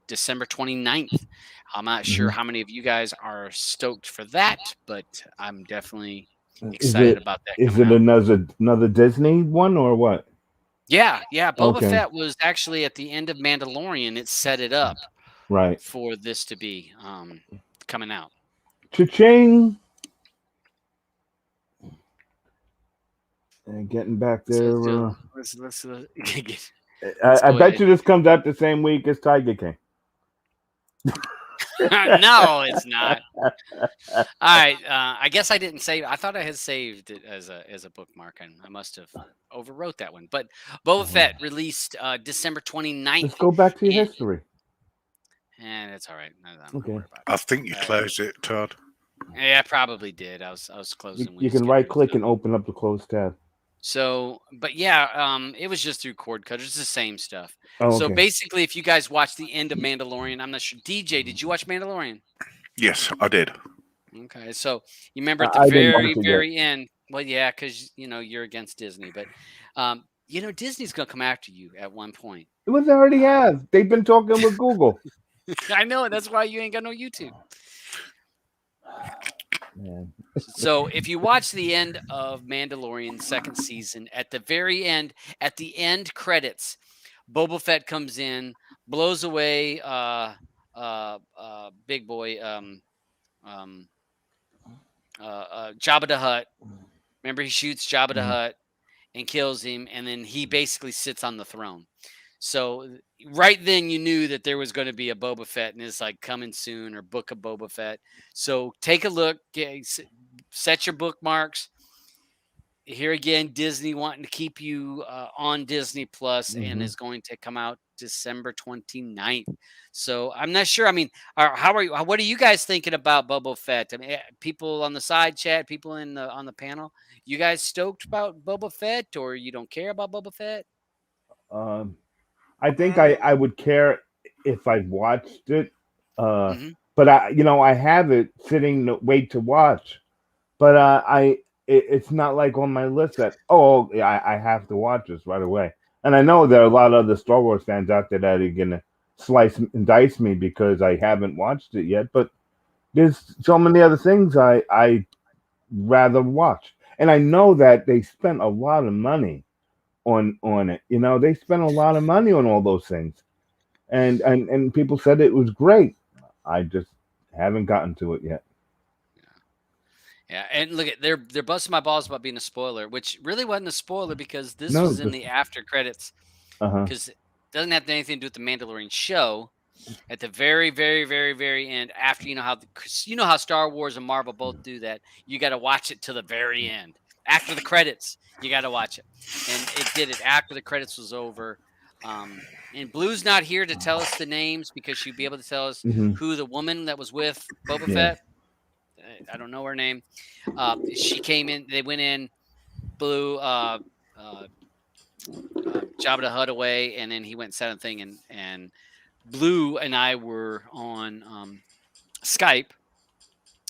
December 29th. I'm not sure how many of you guys are stoked for that, but I'm definitely excited about that. Is it another Disney one or what? Yeah. Boba Fett was actually at the end of Mandalorian. It set it up for this to be coming out. Cha-ching! And getting back there. Let's I bet you this comes out the same week as Tiger King. No, it's not. All right. I guess I didn't save. I thought I had saved it as a bookmark, and I must have overwrote that one. But Boba Fett released December 29th. Let's go back to your history. And it's all right. Okay. I think you closed it, Todd. Yeah, I probably did. I was closing. You can right click and open up the closed tab. So, but yeah, it was just through cord cutters. It's the same stuff. Oh, so basically, if you guys watched the end of Mandalorian, I'm not sure. DJ, did you watch Mandalorian? Yes, I did. Okay, so you remember at the very end. Well, yeah, because you're against Disney, but Disney's gonna come after you at one point. Well, they already have. They've been talking with Google. I know. That's why you ain't got no YouTube. Man. So if you watch the end of Mandalorian second season, at the very end, at the end credits, Boba Fett comes in, blows away big boy Jabba the Hutt. Remember, he shoots Jabba the Hutt and kills him, and then he basically sits on the throne. So right then you knew that there was going to be a Boba Fett, and it's like coming soon or Book of Boba Fett. So take a look, set your bookmarks. Here again, Disney wanting to keep you on Disney Plus, and is going to come out December 29th. So I'm not sure. I mean, what are you guys thinking about Boba Fett? I mean, people on the side chat, people on the panel, you guys stoked about Boba Fett, or you don't care about Boba Fett? I think I would care if I watched it, but I have it sitting to wait to watch, but it's not like on my list that I have to watch this right away. And I know there are a lot of other Star Wars fans out there that are gonna slice and dice me because I haven't watched it yet. But there's so many other things I rather watch, and I know that they spent a lot of money on it. They spent a lot of money on all those things, and people said it was great. I just haven't gotten to it yet. Yeah, and look at they're busting my balls about being a spoiler, which really wasn't a spoiler because this No, was in just the after credits. uh-huh. Because it doesn't have anything to do with the Mandalorian show. At the very, very, very, very end, after you know how Star Wars and Marvel both do that, you got to watch it to the very end. After the credits, you got to watch it, and it did it after the credits was over. And Blue's not here to tell us the names because she'd be able to tell us Hmm. who the woman that was with Boba Yeah. Fett. I don't know her name. She came in. They went in. Blue. Jabba the Hutt away, and then he went and said a thing, and Blue and I were on Skype,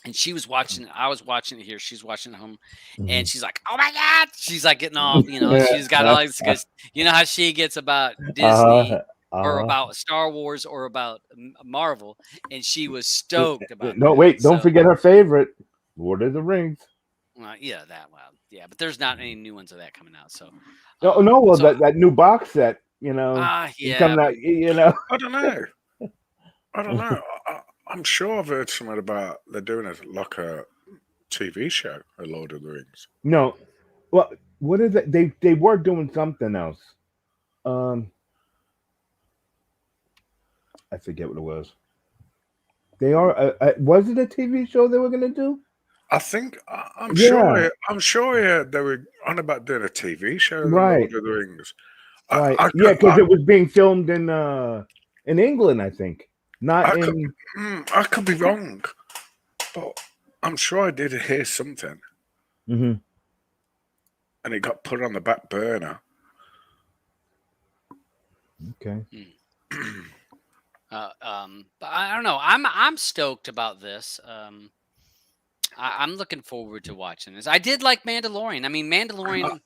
and she was watching it. I was watching it here. She's watching it home, and she's like, "Oh my god!" She's like getting all, she's got all these because you know how she gets about Disney or about Star Wars or about Marvel, and she was stoked about. No, that. wait, don't So, forget her favorite, Lord of the Rings. yeah, that well, yeah, but there's not any new ones of that coming out. So, No, well, so, that new box set, is yeah, coming out, I don't know. I don't know. I'm sure I've heard something about they're doing it like a TV show, A Lord of the Rings. No, well, what is it? They were doing something else. I forget what it was. They are. Was it a TV show they were going to do? I think I'm Yeah. sure they were on about doing a TV show, The Right. Lord of the Rings. Right. Yeah, because it was being filmed in England, I think. Not in. I could be wrong, but I'm sure I did hear something, Hmm. and it got put on the back burner. Okay. But I don't know. I'm stoked about this. I'm looking forward to watching this. I did like Mandalorian. I mean, Mandalorian.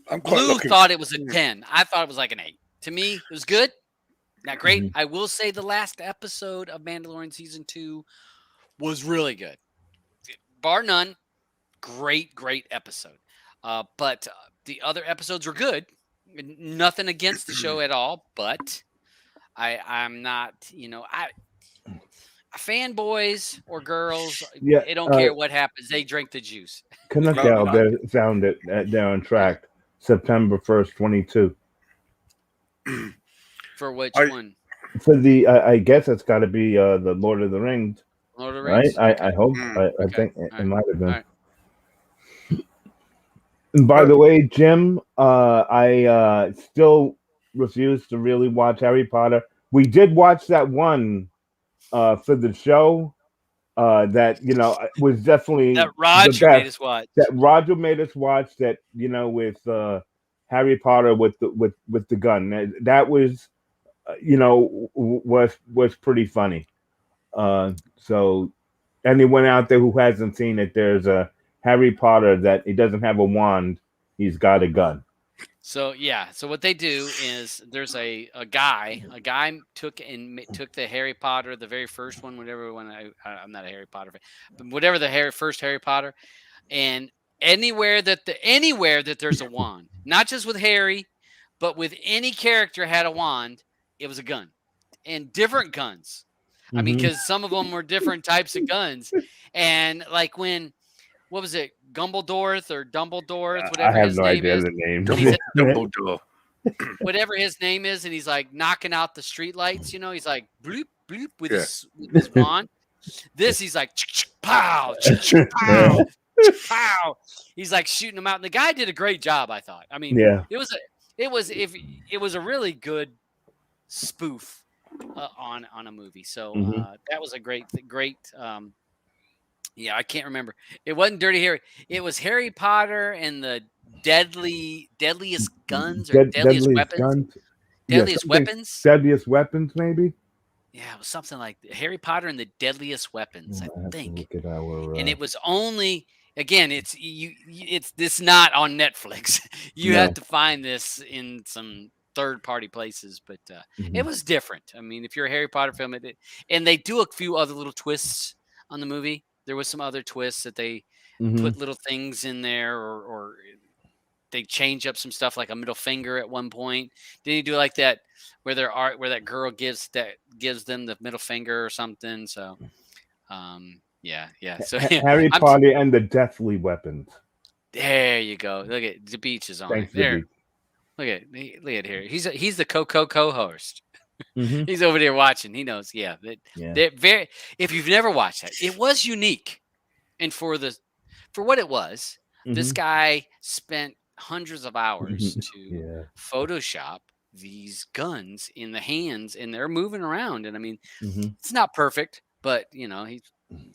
I'm quite Blue looking. thought it was a 10. I thought it was like an 8. To me, it was good. Not great. Mhm. I will say the last episode of Mandalorian season 2 was really good. Bar none. Great episode. But the other episodes were good. Nothing against the show at all, but I'm not, fanboys or girls, Yeah. they don't care what happens. They drink the juice. Canuck No, there found it. They're on track. September 1st, 22. For which one? For the, I guess it's got to be the Lord of the Rings, Lord of the right? Rings? I hope. I Okay. think All it right. might have been. All right. And by the way, Jim, I still refuse to really watch Harry Potter. We did watch that one for the show that was definitely That the Roger made best. us watch. That Roger made us watch. That with Harry Potter with the gun. That was was pretty funny. So anyone out there who hasn't seen it, there's a Harry Potter that he doesn't have a wand, he's got a gun. So yeah, so what they do is there's a guy took the Harry Potter, the very first one, whatever one. I'm not a Harry Potter fan, but whatever the first Harry Potter, and anywhere that there's a wand, not just with Harry, but with any character had a wand, it was a gun, and different guns. I mean, because some of them were different types of guns, and like what was it, Gumbledore or Dumbledore, I whatever have his no name idea is. the name. Dumbledore. Whatever his name is, and he's like knocking out the street lights. He's like bloop bloop with Yeah. his wand. This he's like pow, pow, pow. He's like shooting them out, and the guy did a great job. I thought. I mean, Yeah. it was a really good spoof on a movie. So that was a great. Yeah, I can't remember. It wasn't Dirty Harry. It was Harry Potter and the deadliest guns or deadliest weapons. Guns. Deadliest weapons. Deadliest weapons, maybe. Yeah, it was something like Harry Potter and the Deadliest Weapons, I think. Look at our, And it was only again, it's not on Netflix. You No. have to find this in some third-party places, but it was different. I mean, if you're a Harry Potter film, and they do a few other little twists on the movie. There was some other twists that they put little things in there, or they change up some stuff like a middle finger at one point. Didn't you do like that where that girl gives them the middle finger or something? So Yeah. So Harry I'm Potter and the Deathly Weapons. there. You go. Look at the beach is on Thanks, it. There. Libby. Look at here. He's the co-host. Mm-hmm. He's over there watching. He knows. Yeah. Yeah. They're very. If you've never watched that, it was unique, and for what it was, this Mhm. guy spent hundreds of hours to Yeah. Photoshop these guns in the hands, and they're moving around. And I mean, Mm-hmm. it's not perfect, but he's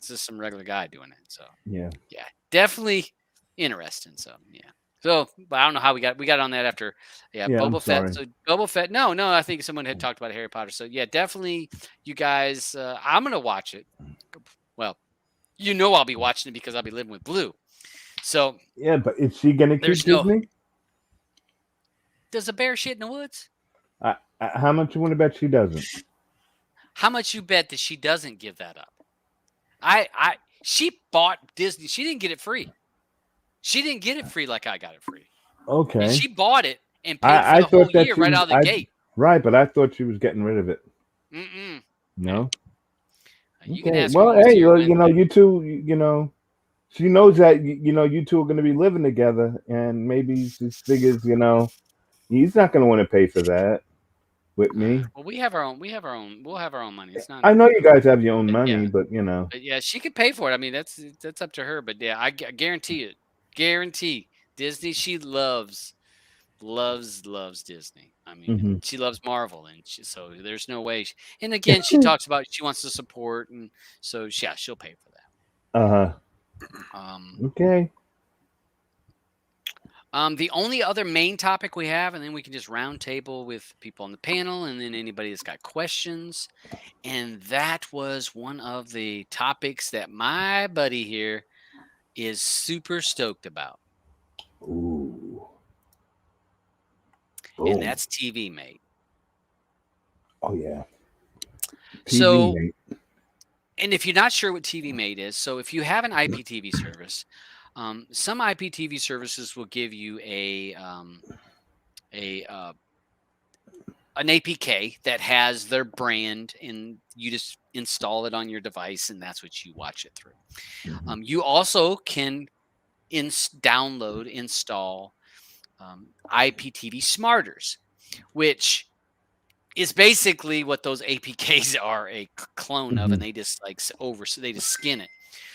just some regular guy doing it. So Yeah. yeah, definitely interesting. So yeah. So, but I don't know how we got on that after, Yeah, I'm Boba Fett. sorry. So Boba Fett. No, I think someone had talked about Harry Potter. So yeah, definitely, you guys. I'm gonna watch it. Well, I'll be watching it because I'll be living with Blue. So Yeah, but is she gonna keep There's no- Disney? does a bear shit in the woods? How much you want to bet she doesn't? How much you bet that she doesn't give that up? She bought Disney. She didn't get it free. She didn't get it free like I got it free. Okay. She bought it and paid I for the whole thought that year she right was- out of the I- gate. Right, but I thought she was getting rid of it. Mm-mm. No. You can Okay. ask Well, her hey, too, you know, you two, she knows that you two are going to be living together, and maybe she figures, he's not going to want to pay for that with me. Well, we have our own. We'll have our own money. It's not. I know you guys have your own money, Yeah. but But yeah, she could pay for it. I mean, that's up to her. But yeah, I guarantee it. Guarantee Disney. She loves Disney. I mean, Mhm. she loves Marvel, and so there's no way. And again, she talks about she wants to support, and so yeah, she'll pay for that. Okay. The only other main topic we have, and then we can just round table with people on the panel, and then anybody that's got questions. And that was one of the topics that my buddy here is super stoked about. Ooh. And Boom. that's TV Mate. Oh yeah. So, mate. and if you're not sure what TV Mate is, so if you have an IPTV service, some IPTV services will give you an APK that has their brand, and you just install it on your device, and that's what you watch it through. Mhm. You also can install IPTV Smarters, which is basically what those APKs are a clone of, and they just they just skin it.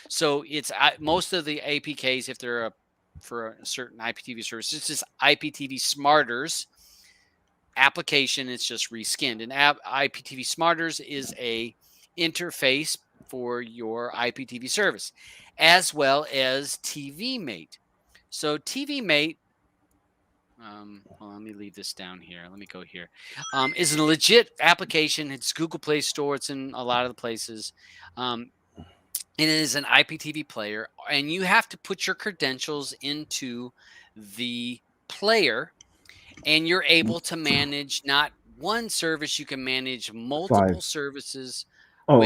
So it's most of the APKs, if they're for a certain IPTV service, it's just IPTV Smarters application. It's just reskinned, and IPTV Smarters is a interface for your IPTV service, as well as TV Mate. So TV Mate, well, let me leave this down here. Let me go here. Is a legit application. It's Google Play Store. It's in a lot of the places. It is an IPTV player, and you have to put your credentials into the player, and you're able to manage not one service. You can manage multiple 5. services Oh.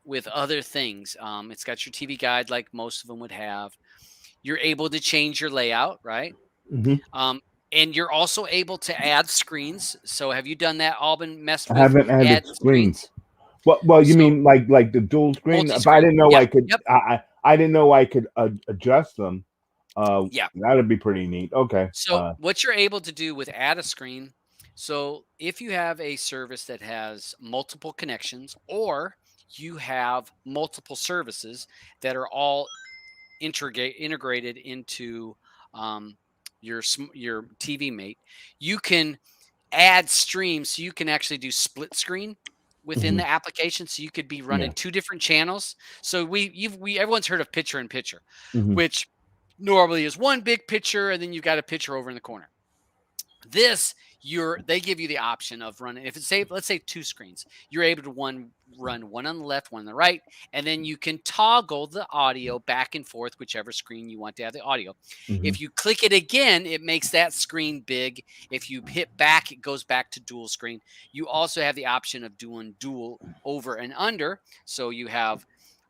with other things. It's got your TV guide like most of them would have. You're able to change your layout, right? Mhm. And you're also able to add screens. So have you done that? Albin messed I with haven't added add screens. Well, you So- mean like the dual screen? But I Multi-screen. didn't know Yeah, I could. yep. I didn't know I could adjust them. Yeah. That'd be pretty neat. Okay. So what you're able to do with add a screen. So if you have a service that has multiple connections, or you have multiple services that are all integrated into your TV Mate, you can add streams. So you can actually do split screen within Mhm. the application. So you could be running two different channels. So everyone's heard of picture in picture, Mhm. which normally is one big picture, and then you've got a picture over in the corner. This, they give you the option of running. If it's let's say two screens, you're able to run one on the left, one on the right, and then you can toggle the audio back and forth, whichever screen you want to have the audio. Mhm. If you click it again, it makes that screen big. If you hit back, it goes back to dual screen. You also have the option of doing dual over and under. So you have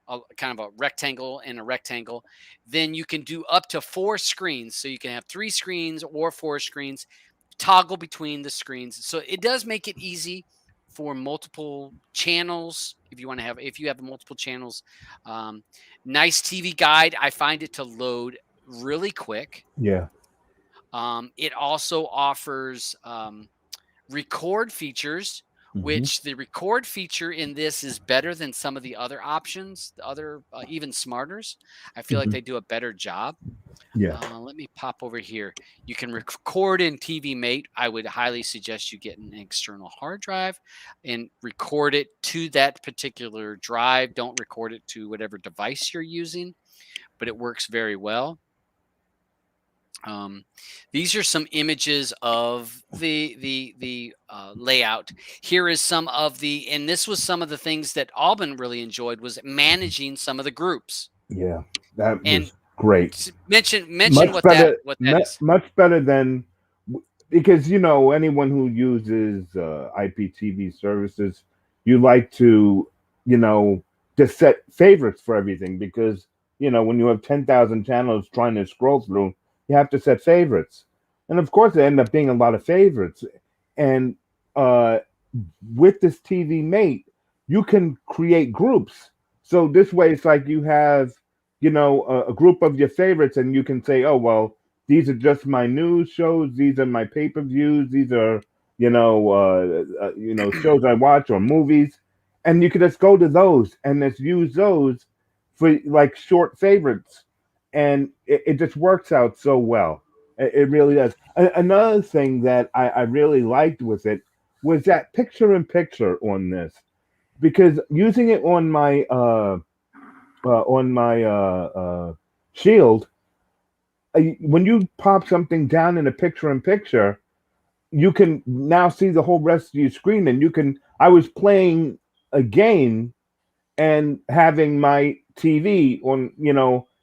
a kind of a rectangle and a rectangle. Then you can do up to 4 screens. So you can have 3 screens or 4 screens, toggle between the screens. So it does make it easy for multiple channels. If you have multiple channels, nice TV guide. I find it to load really quick. Yeah. It also offers record features, which the record feature in this is better than some of the other options, the other even smarters. I feel like they do a better job. Yeah. Let me pop over here. You can record in TV Mate. I would highly suggest you get an external hard drive and record it to that particular drive. Don't record it to whatever device you're using, but it works very well. These are some images of the layout. Here is some of and this was some of the things that Alban really enjoyed was managing some of the groups. Yeah, that And was great. Mention Much what better, that is. much better than, because anyone who uses IPTV services, you like to just set favorites for everything, because when you have 10,000 channels trying to scroll through, you have to set favorites, and of course there end up being a lot of favorites. And with this TV Mate, you can create groups. So this way, it's like you have a group of your favorites, and you can say, oh well, these are just my news shows, these are my pay-per-views, these are shows I watch or movies, and you can just go to those and just use those for like short favorites, and it just works out so well. It really does. Another thing that I really liked with it was that picture-in-picture on this, because using it on my Shield, when you pop something down in a picture-in-picture, you can now see the whole rest of your screen, and I was playing a game and having my TV on,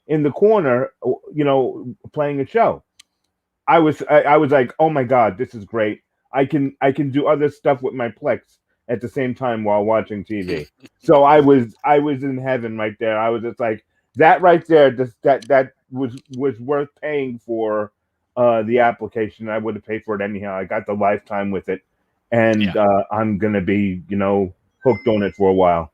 in the corner, playing a show. I was like, oh my God, this is great. I can do other stuff with my Plex at the same time while watching TV. So I was in heaven right there. I was just like, that right there, that was worth paying for the application. I would have paid for it anyhow. I got the lifetime with it, and I'm gonna be hooked on it for a while.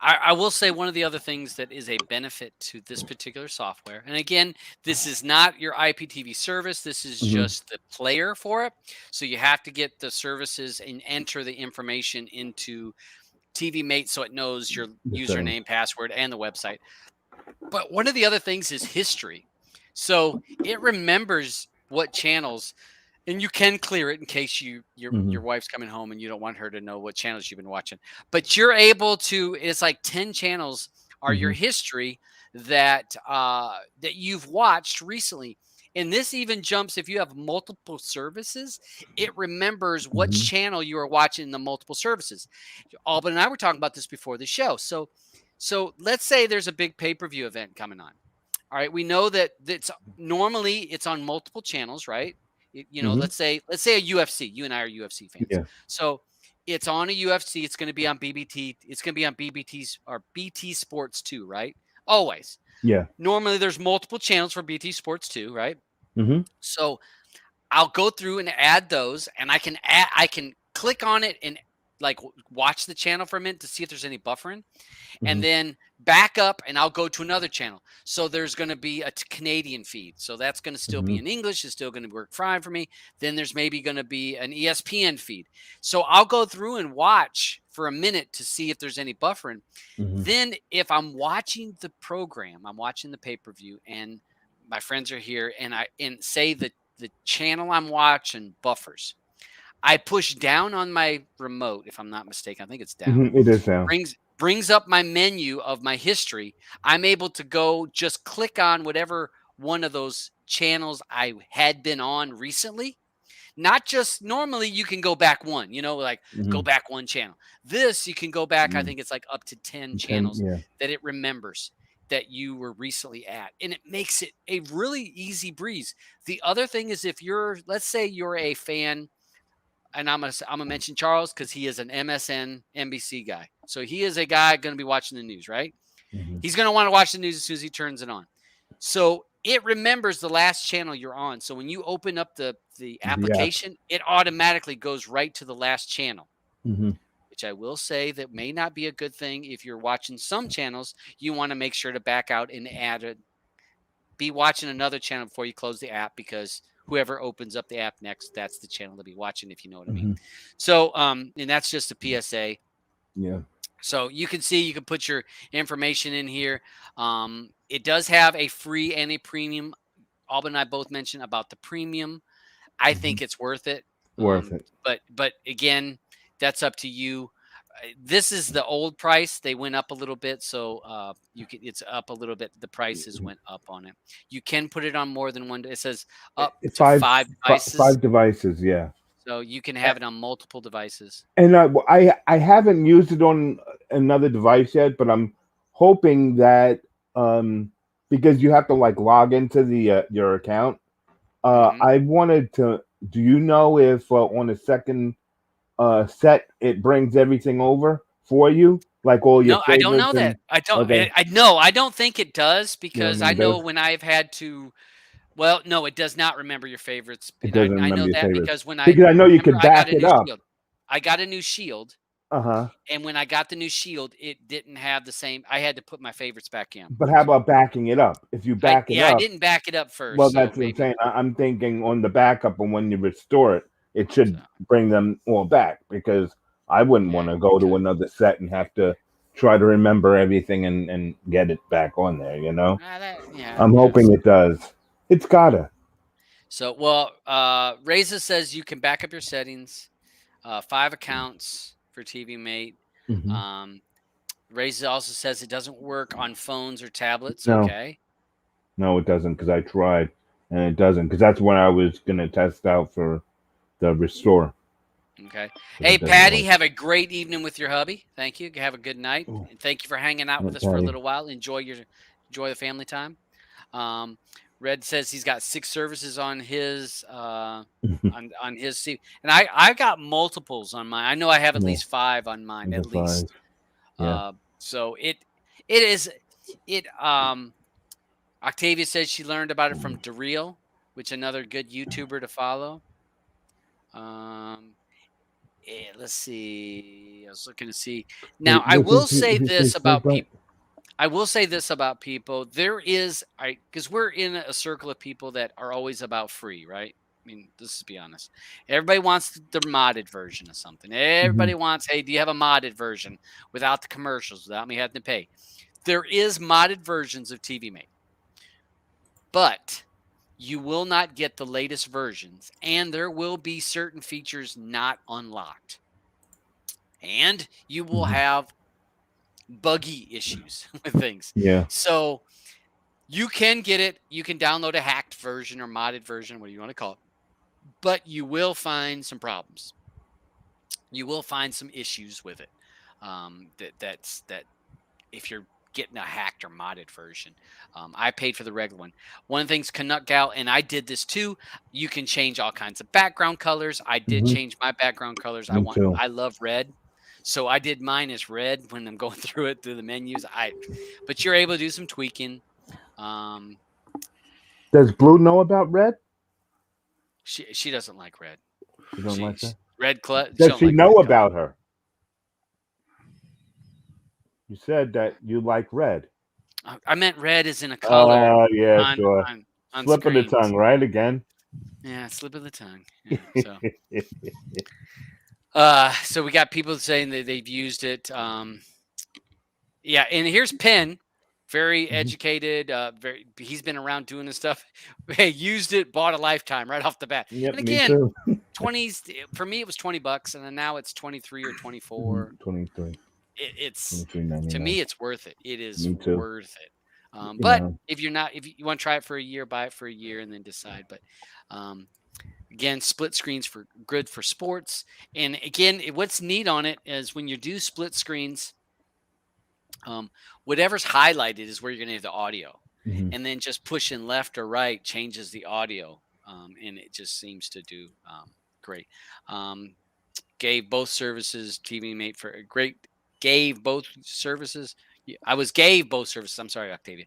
I will say one of the other things that is a benefit to this particular software, and again, this is not your IPTV service. This is just the player for it. So you have to get the services and enter the information into TV Mate so it knows your username, password, and the website. But one of the other things is history. So it remembers what channels, and you can clear it in case your wife's coming home and you don't want her to know what channels you've been watching. But you're able to. It's like 10 channels are your history that you've watched recently. And this even jumps if you have multiple services. It remembers what channel you are watching in the multiple services. Alban and I were talking about this before the show. So let's say there's a big pay-per-view event coming on. All right, we know that normally it's on multiple channels, right? Let's say a UFC. You and I are UFC fans. Yeah. So it's on a UFC. It's going to be on BBT. It's going to be on BBT's or BT Sports 2, right? Always. Yeah. Normally there's multiple channels for BT Sports 2, right? So I'll go through and add those, and I can click on it and like watch the channel for a minute to see if there's any buffering, and then back up and I'll go to another channel. So there's going to be a Canadian feed. So that's going to still be in English. It's still going to work fine for me. Then there's maybe going to be an ESPN feed. So I'll go through and watch for a minute to see if there's any buffering. Then if I'm watching the program, I'm watching the pay-per-view and my friends are here and say the channel I'm watching buffers. I push down on my remote, if I'm not mistaken. I think it's down. It is down. Brings up my menu of my history. I'm able to go just click on whatever one of those channels I had been on recently. Not just normally you can go back one, go back one channel. This you can go back, I think it's like up to 10 channels that it remembers that you were recently at. And it makes it a really easy breeze. The other thing is let's say you're a fan, and I'm gonna mention Charles because he is an MSN NBC guy. So he is a guy going to be watching the news, right? He's going to want to watch the news as soon as he turns it on. So it remembers the last channel you're on. So when you open up the application, it automatically goes right to the last channel. Mhm. which I will say that may not be a good thing. If you're watching some channels, you want to make sure to back out and be watching another channel before you close the app, because whoever opens up the app next, that's the channel to be watching, if you know what I mean. Mhm. So, and that's just a PSA. Yeah. So you can see, you can put your information in here. It does have a free and a premium. Alban and I both mentioned about the premium. I think it's worth it. Worth it. But again, that's up to you. This is the old price. They went up a little bit, so it's up a little bit. The prices went up on it. You can put it on more than one. It says up to five devices, 5 devices. Yeah. so you can have it on multiple devices. And I haven't used it on another device yet, but I'm hoping that because you have to like log into the your account. I wanted to. Do you know if on a second set it brings everything over for you, like all your No, I don't favorites know that. and I don't. okay. I know. I don't think it does, because I it know does? when I've had to. Well, no, it does not remember your favorites, It and doesn't I know remember your that favorites because when I because I know you remember, could I got back a it new up. shield. I got a new shield, Uh-huh. and when I got the new shield, it didn't have the same. I had to put my favorites back in. But how about backing it up? If you back it I up, didn't back it up first, well, so that's what I'm maybe. saying. I'm thinking on the backup, and when you restore it, it should So, bring them all back, because I wouldn't want to go to another set and have to try to remember everything and get it back on there, you know? I'm hoping it does. It's gotta. So, well, Reza says you can back up your settings, 5 accounts for TV Mate. Mhm. Reza also says it doesn't work on phones or tablets. No. Okay. No, it doesn't, because I tried, and it doesn't, because that's what I was going to test out for the restore. Okay. But Hey, it doesn't Patty, work. have a great evening with your hubby. Thank you. Have a good night. Oh. And thank you for hanging out with us for a little while. Enjoy the family time. Red says he's got 6 services on his on his seat, and I got multiples on mine. I know I have at least 5 on mine, at least. Yeah. So it is Octavia says she learned about it from Daryl, which another good YouTuber to follow. Let's see. I was looking to see. Now, I will say this about people. I will say this about people. There is, because we're in a circle of people that are always about free, right? I mean, let's be honest. Everybody wants the modded version of something. Everybody wants, hey, do you have a modded version without the commercials, without me having to pay? There is modded versions of TV Mate, but you will not get the latest versions, and there will be certain features not unlocked, and you will have buggy issues with things. Yeah. So you can get it. You can download a hacked version or modded version, whatever you want to call it, but you will find some problems. You will find some issues with it. That if you're getting a hacked or modded version. I paid for the regular one. One of the things Canuck Gal, and I did this too, you can change all kinds of background colors. I did change my background colors. Me too. I love red. So I did mine as red when I'm going through the menus. But you're able to do some tweaking. Does Blue know about red? She doesn't like red. You don't like that? Red Does she know about her? You said that you like red. I meant red is in a color. Yeah, sure. On slip of the screens. tongue, right? Again. Yeah, slip of the tongue. Yeah, so we got people saying that they've used it. Yeah, and here's Penn, very educated. He's been around doing this stuff. Hey, used it, bought a lifetime right off the bat. Yep, and again, me too. 20s for me it was $20, and then now it's 23 or 24. 23. It's to me it's worth it. It is worth it. But if you want to try it for a year, buy it for a year and then decide. But again, split screens good for sports. And again, what's neat on it is when you do split screens, whatever's highlighted is where you're going to have the audio. And then just pushing left or right changes the audio. And it just seems to do great. Gave both services, TV Mate for a great. Gave both services. Gave both services. I'm sorry, Octavia.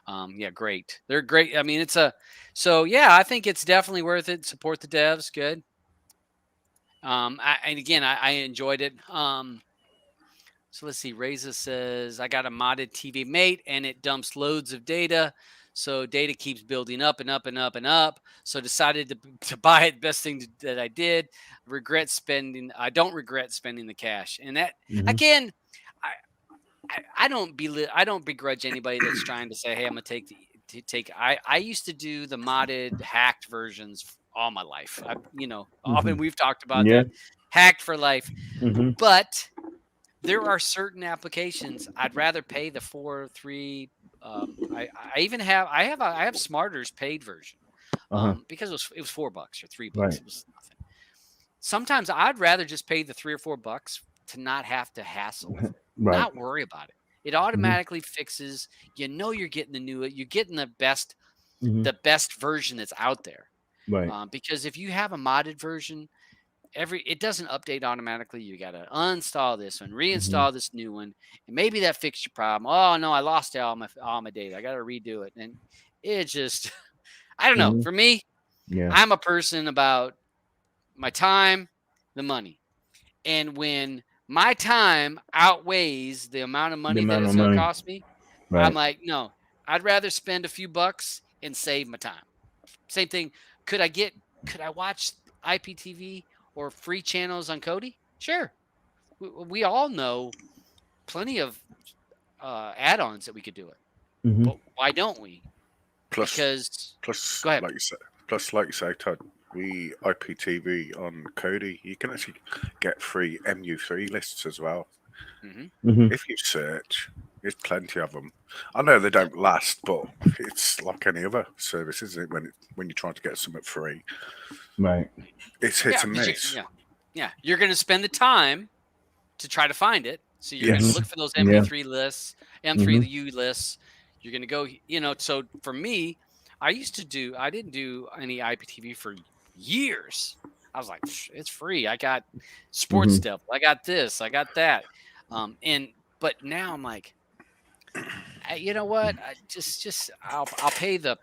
Yeah, great. They're great. I mean, I think it's definitely worth it. Support the devs. Good. And again, I enjoyed it. So let's see. Reza says, I got a modded TV Mate and it dumps loads of data. So data keeps building up and up and up and up. So decided to buy it. Best thing that I did. I don't regret spending the cash. And that, again, I don't begrudge anybody that's trying to say, hey, I'm going to take. I used to do the modded hacked versions all my life. Often we've talked about that. Hacked for life. But there are certain applications I'd rather pay the 4 or 3. I have Smarter's paid version because it was $4 or $3. Right. It was nothing. Sometimes I'd rather just pay the $3 or $4 to not have to hassle with it, not worry about it. It automatically fixes. You're getting you're getting the best version that's out there. Right. Because if you have a modded version, it doesn't update automatically. You got to uninstall this one, reinstall this new one, and maybe that fixed your problem. Oh no, I lost all my data. I got to redo it, and it just, I don't know. For me, I'm a person about my time, the money, and when my time outweighs the amount of money that it's going to cost me, I'm like, no, I'd rather spend a few bucks and save my time. Same thing. Could I watch IPTV or free channels on Kodi? Sure. We all know plenty of add-ons that we could do it. But why don't we? Plus, go ahead. like you say, Todd, we IPTV on Kodi, you can actually get free MU3 lists as well. If you search, there's plenty of them. I know they don't last, but it's like any other service, isn't it? When you're trying to get something free, right? It's hit and miss. You're going to spend the time to try to find it. So you're going to look for those MP3 lists, M3U lists. You're going to go, So for me, I didn't do any IPTV for years. I was like, it's free. I got sports stuff. I got this. I got that. But now I'm like, you know what? I'll pay to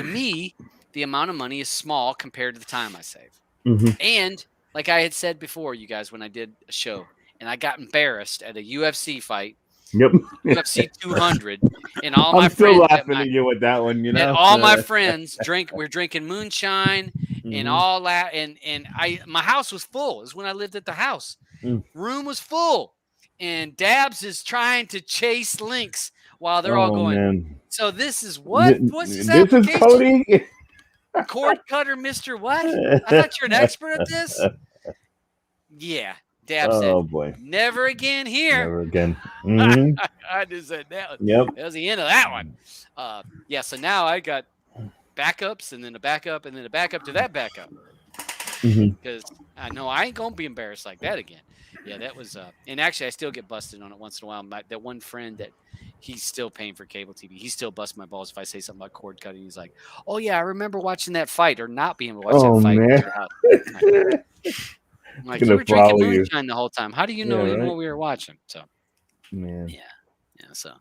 me, the amount of money is small compared to the time I save. And like I had said before, you guys, when I did a show and I got embarrassed at a UFC fight, UFC 200, and all my friends. I'm still laughing at you with that one, And all my friends we're drinking moonshine and all that, and my house was full. It was when I lived at the house. Room was full, and Dabs is trying to chase Lynx while they're all going. Man. So this is what? What's this application? This is Kodi. Cord cutter, Mr. What? I thought you're an expert at this. Yeah. Dab said, boy. Never again here. Never again. I just said that. That was the end of that one. So now I got backups and then a backup and then a backup to that backup. Because I know I ain't going to be embarrassed like that again. Yeah, that was and actually I still get busted on it once in a while. That one friend that he's still paying for cable TV. He still busts my balls if I say something about cord cutting. He's like, "Oh yeah, I remember watching that fight or not being able to watch that fight." Man. I'm like, you were drinking moonshine the whole time. How do you know what we were watching? So, man, so,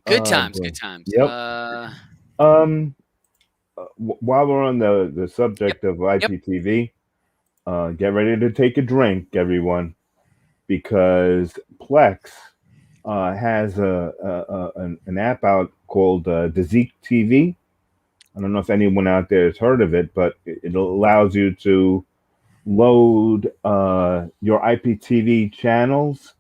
good times, good times. Yep. While we're on the subject of IPTV, get ready to take a drink, everyone, because Plex has an app out called Odysee TV. I don't know if anyone out there has heard of it, but it allows you to load your IPTV channels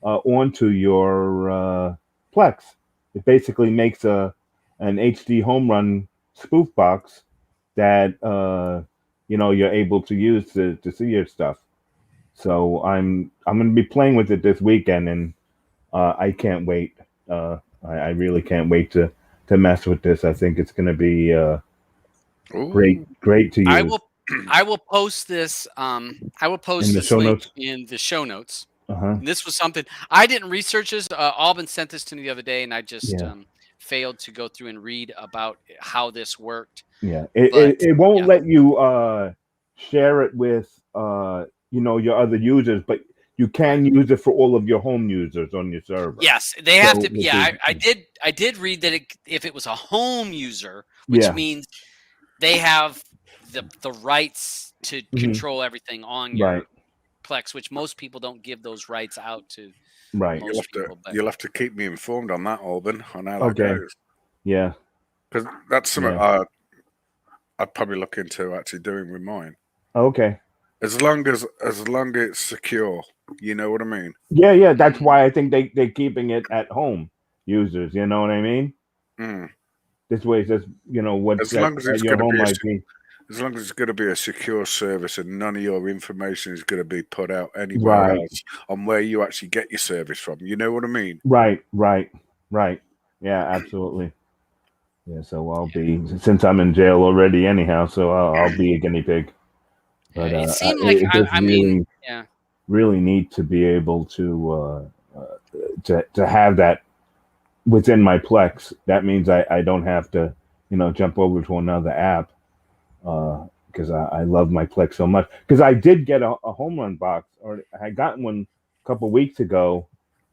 onto your Plex. It basically makes an HD home run spoof box that you're able to use to see your stuff. So I'm going to be playing with it this weekend, and I can't wait. I really can't wait to mess with this. I think it's going to be great to use. I will post this. I will post this link in the show notes. This was something I didn't research this. Alban sent this to me the other day, and I just failed to go through and read about how this worked. Yeah, it won't let you share it with your other users, but you can use it for all of your home users on your server. Yes, they have to. Yeah, I did read that if it was a home user, which means they have the rights to Mhm. control everything on Right. your Plex, which most people don't give those rights out to Right. most people. But You'll have to keep me informed on that, Alban, on how that Okay. goes. Yeah. Because that's something Yeah. I'd probably look into actually doing with mine. Okay. As long as it's secure, you know what I mean. Yeah. Yeah. That's why I think they're keeping it at home users. You know what I mean? Mm. This way, it says what's As long as at it's your going to home be IP. as long as it's going to be a secure service and none of your information is going to be put out anywhere Right. else on where you actually get your service from. You know what I mean? Right. Yeah. Absolutely. Yeah. So I'll be, since I'm in jail already anyhow, so I'll be a guinea pig. But it seemed like it's just I mean, really, yeah. really neat to be able to have that within my Plex. That means I don't have to jump over to another app because I love my Plex so much. Because I did get a home run box, or I got one a couple weeks ago,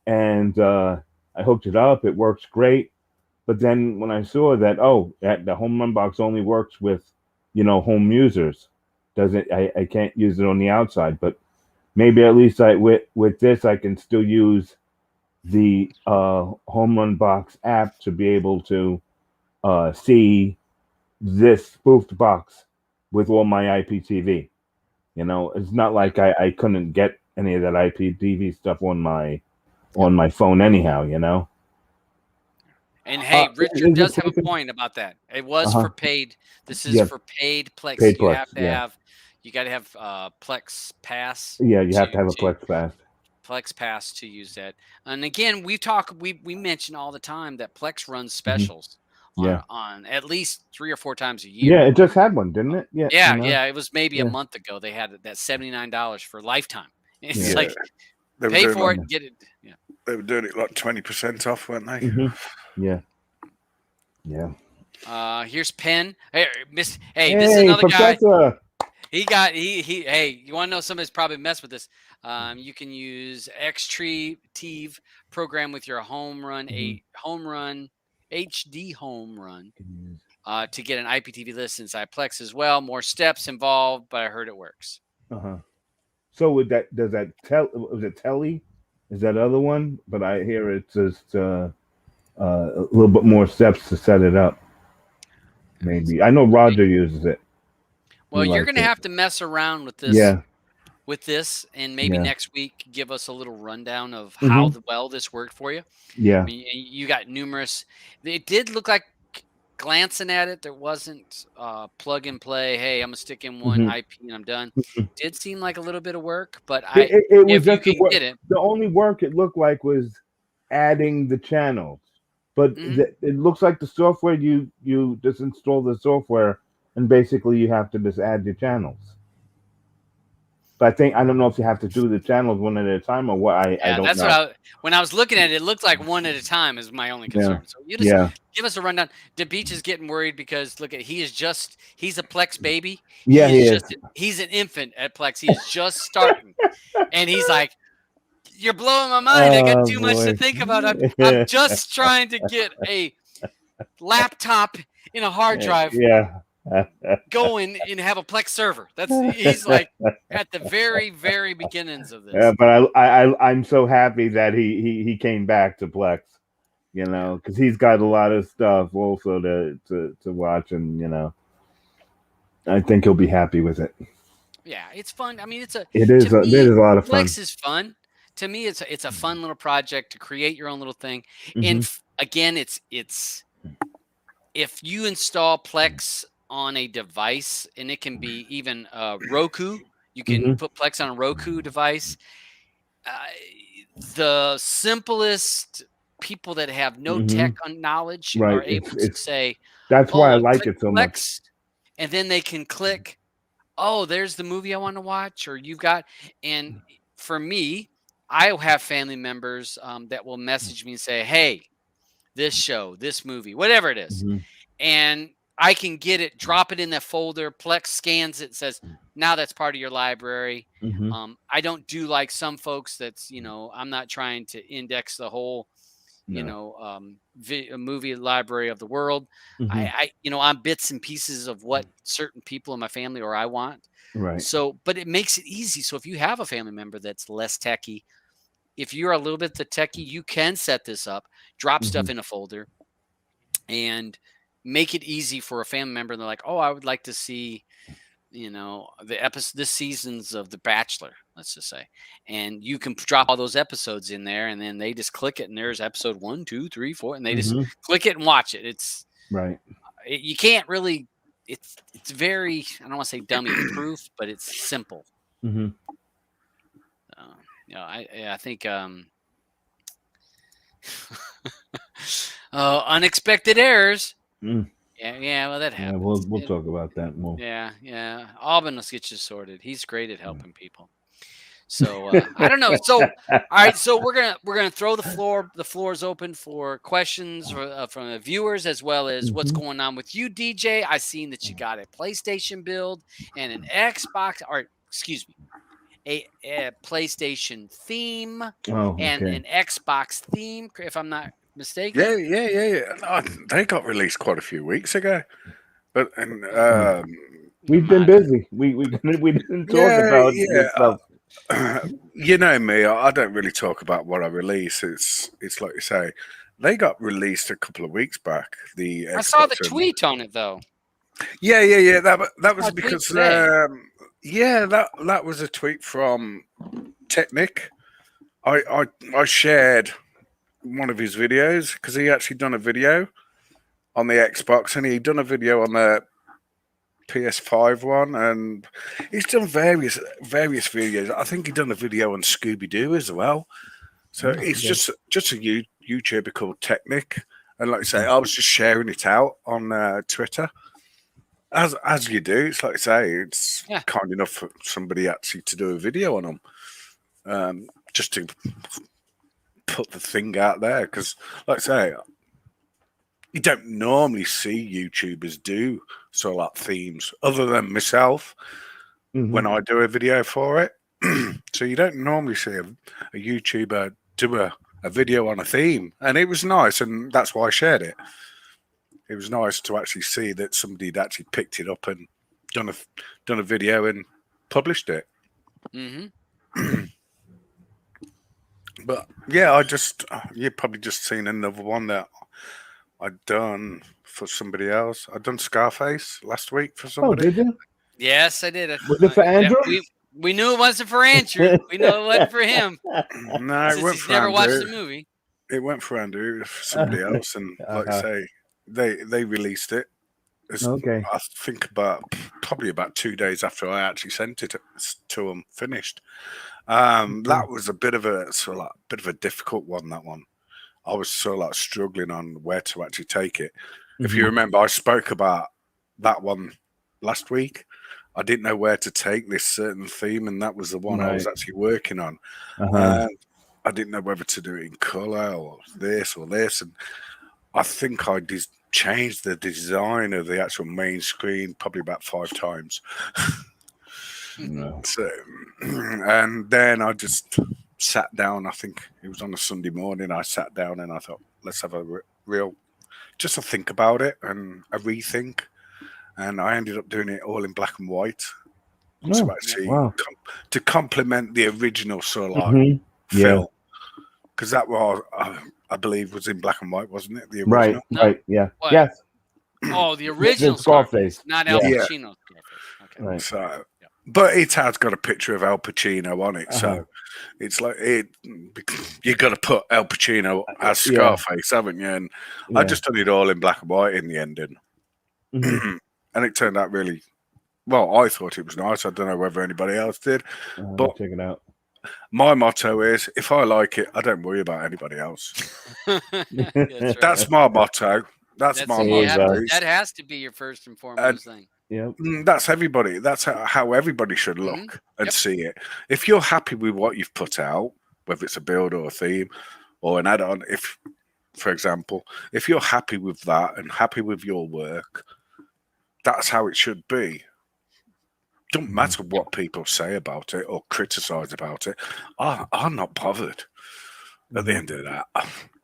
and I hooked it up. It works great. But then when I saw that the home run box only works with home users, doesn't I can't use it on the outside. But maybe at least with this I can still use the home run box app to be able to see this spoofed box with all my IPTV. It's not like I couldn't get any of that IPTV stuff on my phone anyhow. And hey, Richard Is it does have a something? point about that. It was Uh-huh. for paid. This is Yes, for paid Plex. paid Plex. Yeah, You got to have Plex Pass yeah. You have to have a to Plex Pass. Plex Pass to use that. And again, we mention all the time that Plex runs Hmm. specials Yeah, on at least 3 or 4 times a yeah. year. It just had one, didn't it? Yeah, Yeah. It was maybe a Yeah, month ago. They had that $79 for lifetime. It's yeah. Yeah, like they were pay doing for like it, get it. Yeah. 20% off, weren't they? Hmm. Yeah, yeah. Here's Penn. Hey, Miss. Hey, this is Hey, another guy. Professor. He hey, you want to know somebody's probably messed with this? You can use Xtree program with your home run HD home run to get an IPTV list inside Plex as well. More steps involved, but I heard it works. Uh-huh. So does that was it Telly? Is that other one? But I hear it's just a little bit more steps to set it up. Maybe I know Roger uses it. Well, He you're likes going to it. have to mess around with Yeah, and maybe yeah. next week give us a little rundown of Hmm. how well this worked for you. I Yeah. mean, you got numerous. It did look like glancing at it, there wasn't plug and play. Hey, I'm gonna stick in one Hmm. IP and I'm done. Did seem like a little bit of work, but It was if you just the can work. get it, The only work it looked like was adding the channels. But mhm. it looks like the software you just install the software and basically you have to just add your channels. But I don't know if you have to do the channels one at a time or what. I Yeah, don't that's what know. when I was looking at it, it looked like one at a time is my only Yeah, concern. So you just yeah, give us a rundown. The Beach is getting worried because look at he's a Plex baby. yeah. He is. He's an infant at Plex. He is just starting, and he's like, "You're blowing my mind. I got Oh too much to boy. think about. I'm just trying to get a laptop in a hard drive Yeah. going and have a Plex server. He's like at the very, very beginnings of Yeah, this. but I'm so happy that he came back to Plex, Yeah. because he's got a lot of stuff also to watch, and I think he'll be happy with it. Yeah, it's fun. I mean, It to is me, a lot of fun. Plex is fun. To me, it's a fun little project to create your own little thing. And Hmm. again, it's if you install Plex on a device, and it can be even Roku. You can Hmm. put Plex on a Roku device. Uh, the simplest people that have no Hmm. tech knowledge Right. are able to It's say, That's why I "Oh, like click it so much. Plex," and then they can click, "Oh, there's the movie I want to watch," or you've got. And for me, I have family members that will message me and say, "Hey, this show, this movie, whatever it is," Hmm. and I can get it, drop it in that folder. Plex scans it, says, now that's part of your library. Hmm. I don't do like some folks I'm not trying to index the whole, a movie library of the world. I on bits and pieces of what certain people in my family or I want. Right. So, but it makes it easy. So if you have a family member that's less techie, if you're a little bit the techie, you can set this up, drop stuff in a folder, and make it easy for a family member. And they're like, oh, I would like to see, the episode, this seasons of The Bachelor, let's just say, and you can drop all those episodes in there, and then they just click it, and there's episode 1, 2, 3, 4, and they just click it and watch it. It's right. You can't really. It's very, I don't want to say dummy proof, but it's simple. I think unexpected errors. Yeah, well, that happens. Yeah, we'll talk about that more. Yeah. Alban will get you sorted. He's great at helping people. So I don't know. So all right, so we're gonna throw the floor. The floor is open for questions from the viewers as well as what's going on with you, DJ. I seen that you got a PlayStation build and an Xbox, or excuse me, a PlayStation theme and an Xbox theme, if I'm not mistaken. Yeah. Oh, they got released quite a few weeks ago, but we've been busy. We didn't talk about this stuff. You know me, I don't really talk about what I release. It's like you say, they got released a couple of weeks back. I saw the tweet on it though. Yeah. That was because that was a tweet from Technic. I shared one of his videos because he actually done a video on the Xbox and he done a video on the PS5 one, and he's done various videos. I think he done a video on Scooby Doo as well. So it's just a YouTuber called Technic, and like I say, I was just sharing it out on Twitter, as you do. It's like I say, it's kind enough for somebody actually to do a video on them, just to put the thing out there, because like I say, you don't normally see YouTubers do sort of like themes other than myself when I do a video for it. So you don't normally see a YouTuber do a video on a theme, and it was nice, and that's why I shared it. It was nice to actually see that somebody had actually picked it up and done a video and published it. But yeah, you've probably just seen another one that I'd done for somebody else. I'd done Scarface last week for somebody. Oh, did you? Yes, I did. Was it for Andrew? We knew it wasn't for Andrew. We know it wasn't for him. No, it went for never Andrew. Watched the movie. It went for Andrew, for somebody else, and like I say, they released it. Okay. I think probably about 2 days after I actually sent it to them, finished. That was a bit of a difficult one. That one, I was sort of like struggling on where to actually take it. If you remember, I spoke about that one last week. I didn't know where to take this certain theme, and that was the one I was actually working on. I didn't know whether to do it in color or this, and I think I changed the design of the actual main screen probably about 5 times. So, and then I just sat down. I think it was on a Sunday morning. I sat down and I thought, let's have a just a think about it and a rethink. And I ended up doing it all in black and white to actually to complement the original sort of like film, because that was I believe was in black and white, wasn't it? The original, right, yeah, what? Yes. Oh, the original Scarface, not Al Pacino's Scarface. Okay, right. So, but it has got a picture of Al Pacino on it, so it's like you got to put Al Pacino as Scarface, haven't you? And I just done it all in black and white in the ending. And it turned out really well. I thought it was nice. I don't know whether anybody else did, but check it out. My motto is, if I like it, I don't worry about anybody else. That's my motto. That's my motto. That has to be your first and foremost thing. Yeah, that's everybody. That's how everybody should look and see it. If you're happy with what you've put out, whether it's a build or a theme or an add-on, for example, if you're happy with that and happy with your work, that's how it should be. Don't matter what people say about it or criticize about it. I'm not bothered at the end of that.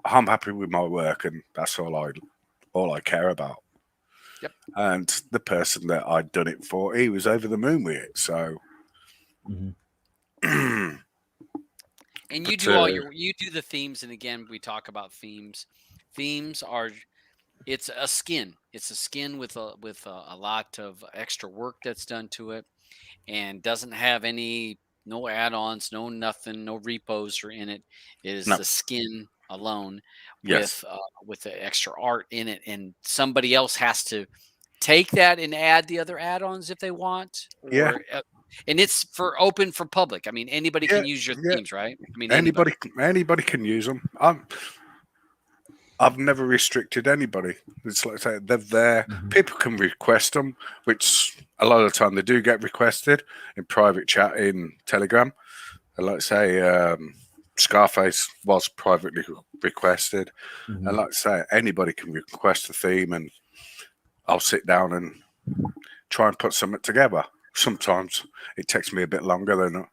I'm happy with my work, and that's all I care about. Yep. And the person that I'd done it for, he was over the moon with it. So, And you do the themes, and again, we talk about themes. Themes are it's a skin. It's a skin with a lot of extra work that's done to it, and doesn't have no add-ons, no nothing, no repos are in it. It is no, the skin alone yes, with the extra art in it, and somebody else has to take that and add the other add-ons if they want, yeah, or and it's open for public. I mean, anybody yeah, can use your yeah. themes, right? I mean, anybody. Anybody can use them. I've never restricted anybody. It's like I say, they're there. People can request them, which a lot of the time they do get requested in private chat in Telegram. And like I say, Scarface was privately requested. And like I say, anybody can request a theme, and I'll sit down and try and put something together. Sometimes it takes me a bit longer than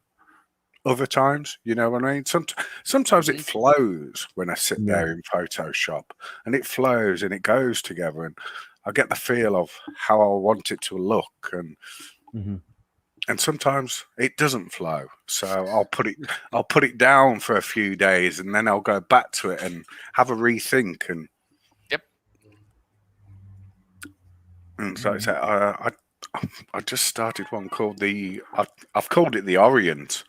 other times, you know what I mean? Sometimes it flows when I sit there in Photoshop, and it flows and it goes together, and I get the feel of how I want it to look, and sometimes it doesn't flow. So I'll put it down for a few days, and then I'll go back to it and have a rethink. And so I just started one called I've called it the Orient.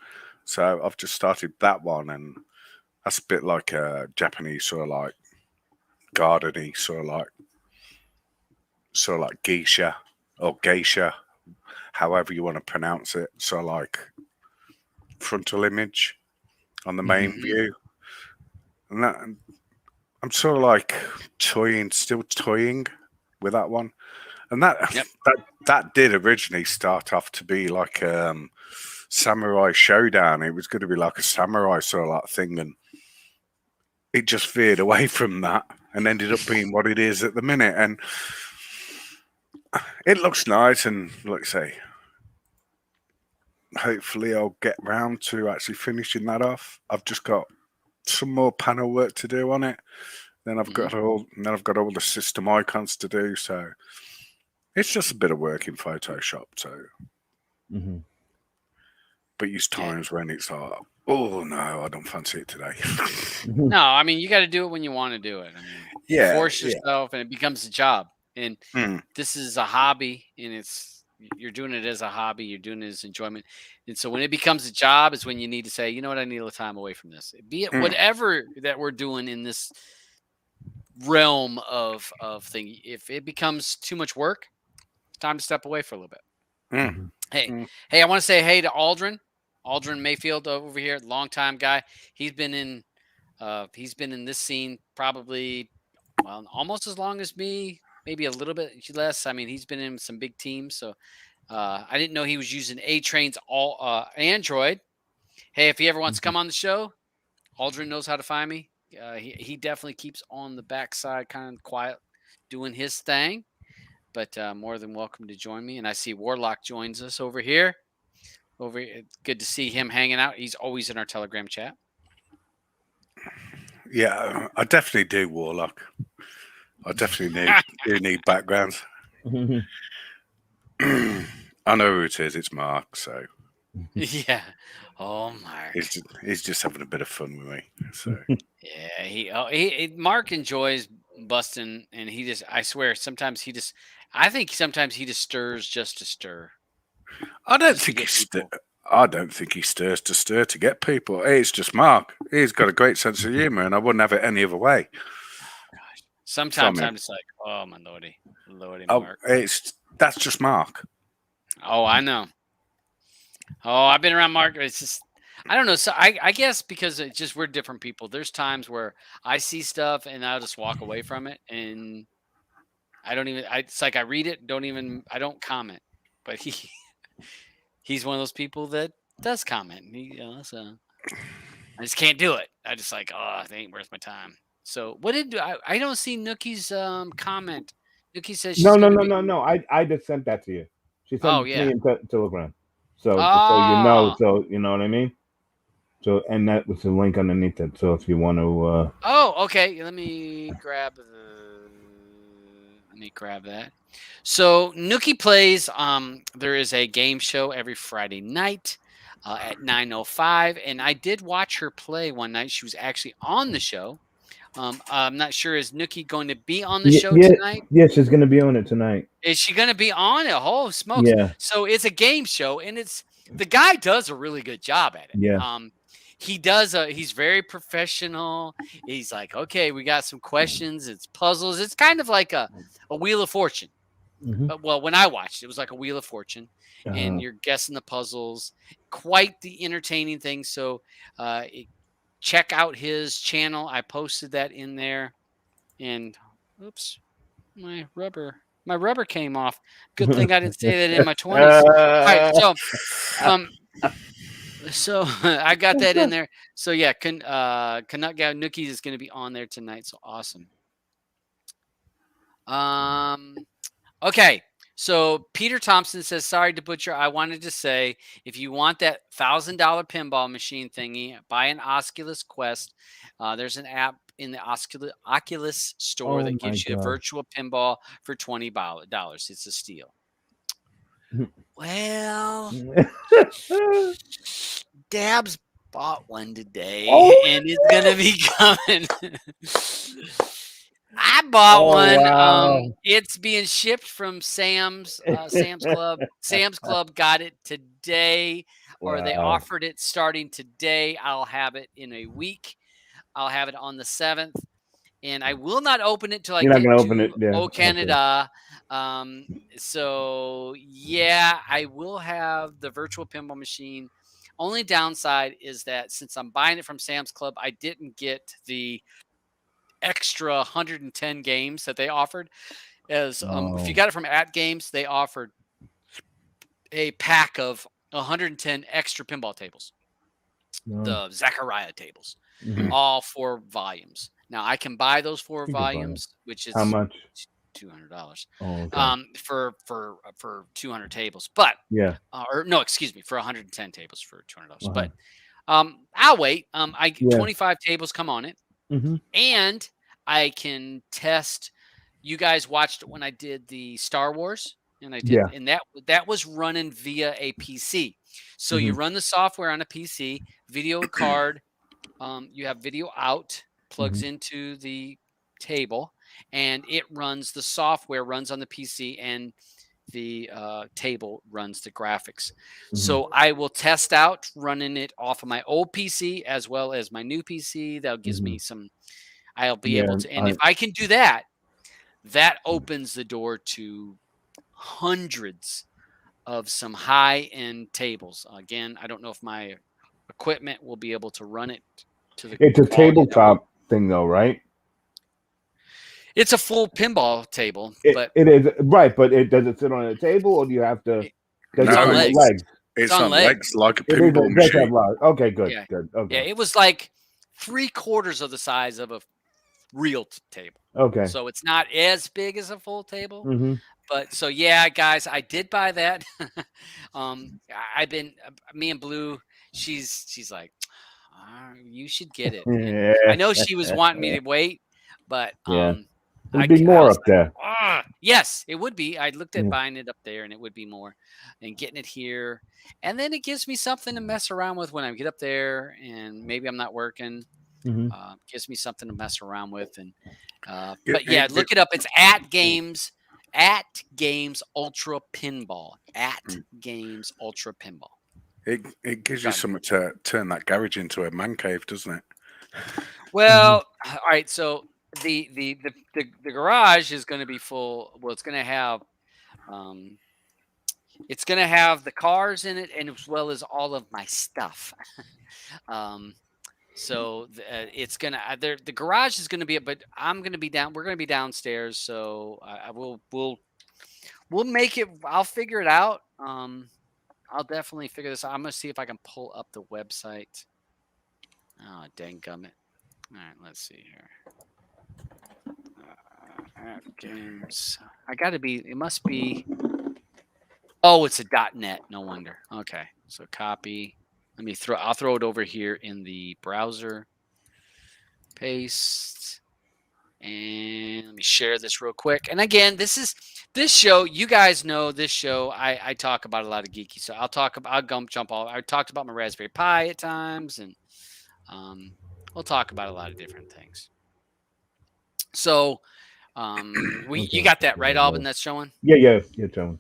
So I've just started that one, and that's a bit like a Japanese sort of like garden-y, sort of like geisha or geisha, however you want to pronounce it. So like frontal image on the main view, and that I'm sort of like still toying with that one, and that did originally start off to be like Samurai Showdown. It was going to be like a samurai sort of like thing, and it just veered away from that and ended up being what it is at the minute. And it looks nice, and like I say, hopefully I'll get round to actually finishing that off. I've just got some more panel work to do on it. Then I've got all the system icons to do. So it's just a bit of work in Photoshop. So. But there's times when it's like, oh no, I don't fancy it today. No, I mean, you got to do it when you want to do it. I mean, force yourself, and it becomes a job. And this is a hobby, and you're doing it as a hobby. You're doing it as enjoyment. And so when it becomes a job is when you need to say, you know what, I need a little time away from this. Be it whatever that we're doing in this realm of thing. If it becomes too much work, it's time to step away for a little bit. Hey, I want to say hey to Aldrin Mayfield over here, longtime guy. He's been in this scene probably almost as long as me, maybe a little bit less. I mean, he's been in some big teams, so I didn't know he was using A-Train's all Android. Hey, if he ever wants to come on the show, Aldrin knows how to find me. He definitely keeps on the backside, kind of quiet, doing his thing. But more than welcome to join me. And I see Warlock joins us over here. Good to see him hanging out. He's always in our Telegram chat. Yeah, I definitely do, Warlock. I definitely need backgrounds. I know who it is. It's Mark. So yeah. Oh, Mark. He's just having a bit of fun with me. So yeah, Mark enjoys busting, and I swear, sometimes I think sometimes he just stirs just to stir. I don't think he stirs to stir to get people. It's just Mark. He's got a great sense of humor, and I wouldn't have it any other way. Oh, gosh. Sometimes I'm just like, oh my lordy, Mark. That's just Mark. Oh, I know. Oh, I've been around Mark. It's just, I don't know. So I guess because it's just we're different people. There's times where I see stuff and I'll just walk away from it, and I don't even. It's like I read it, I don't comment. But he's one of those people that does comment. So I just can't do it. I just like, oh, it ain't worth my time. So what did I don't see Nookie's comment. Nookie says she's no. I just sent that to you. She sent it to me in Telegram. So you know what I mean? So, and that was the link underneath it. So if you want to, Oh, okay. Let me grab that. So Nookie Plays. There is a game show every Friday night at 9:05, and I did watch her play one night. She was actually on the show. I'm not sure, is Nookie going to be on the show yeah, tonight? yeah, she's going to be on it tonight. Is she going to be on it? Oh, smokes. Yeah, So it's a game show, and the guy does a really good job at it. yeah. He's very professional. He's like, okay, we got some questions. It's puzzles. It's kind of like a Wheel of Fortune. Hmm. Well, when I watched it was like a Wheel of Fortune, Uh-huh. and you're guessing the puzzles. Quite the entertaining thing. So check out his channel. I posted that in there. And oops, my rubber came off. Good thing I didn't say that in my 20s. All right, so I got that in there. So yeah, Canuck Guy Nookies is going to be on there tonight. So awesome. Okay. So Peter Thompson says, sorry to butcher. I wanted to say, if you want that $1,000 pinball machine thingy, buy an Oculus Quest. There's an app in the Oculus store that gives you a virtual pinball for $20. It's a steal. Well, Dabs bought one today, and it's gonna be coming. I bought one. Wow. It's being shipped from Sam's Club. Sam's Club got it today, or they Wow. offered it starting today. I'll have it in a week. I'll have it on the 7th, and I will not open it till I You're not get gonna to open it, yeah, okay. Canada. So yeah, I will have the virtual pinball machine. Only downside is that since I'm buying it from Sam's Club, I didn't get the extra 110 games that they offered. As if you got it from At Games, they offered a pack of 110 extra pinball tables, the Zachariah tables, all 4 volumes. Now I can buy those 4 volumes, which is how much? $200. Okay. For 200 tables, but Yeah. or no, excuse me, for 110 tables for $200. But I'll wait. 25 tables come on it. And I can test. You guys watched when I did the Star Wars, and I did, and that was running via a PC. So you run the software on a PC, video card. You have video out, plugs into the table, and it runs. The software runs on the PC, and the table runs the graphics. So I will test out running it off of my old PC as well as my new PC. That gives me some. I'll be able to, and if I can do that, that opens the door to hundreds of some high-end tables. Again, I don't know if my equipment will be able to run it to the. It's a tabletop thing, though, right? It's a full pinball table, but it is right. But does it sit on a table, or do you have to? It's on legs. It's on legs like a pinball It machine. Okay, good, Yeah. good. Okay. Yeah, it was like 3/4 of the size of a real table. Okay. So it's not as big as a full table. But so yeah, guys, I did buy that. I've been me and Blue. She's like, you should get it. And I know she was wanting me to wait, but there'd be more up there. Yes, it would be. I looked at buying it up there, and it would be more, and getting it here, and then it gives me something to mess around with when I get up there, and maybe I'm not working. Gives me something to mess around with, and but yeah, look it up. It's At Games Ultra Pinball. At Games Ultra Pinball. It gives you something to turn that garage into a man cave, doesn't it? Well, all right. So the garage is going to be full. Well, it's going to have the cars in it, and as well as all of my stuff. So it's gonna the garage is gonna be, but I'm gonna be down. We're gonna be downstairs, so we'll make it. I'll figure it out. I'll definitely figure this out. I'm gonna see if I can pull up the website. Oh, dang gummit! All right, let's see here. At Games. I gotta be. It must be. Oh, it's a .net. No wonder. Okay, so copy. I'll throw it over here in the browser. Paste. And let me share this real quick. And again, this show. You guys know this show. I talk about a lot of geeky. So I'll jump all. I talked about my Raspberry Pi at times, and we'll talk about a lot of different things. So, you got that right, Alvin? That's showing. Yeah, showing.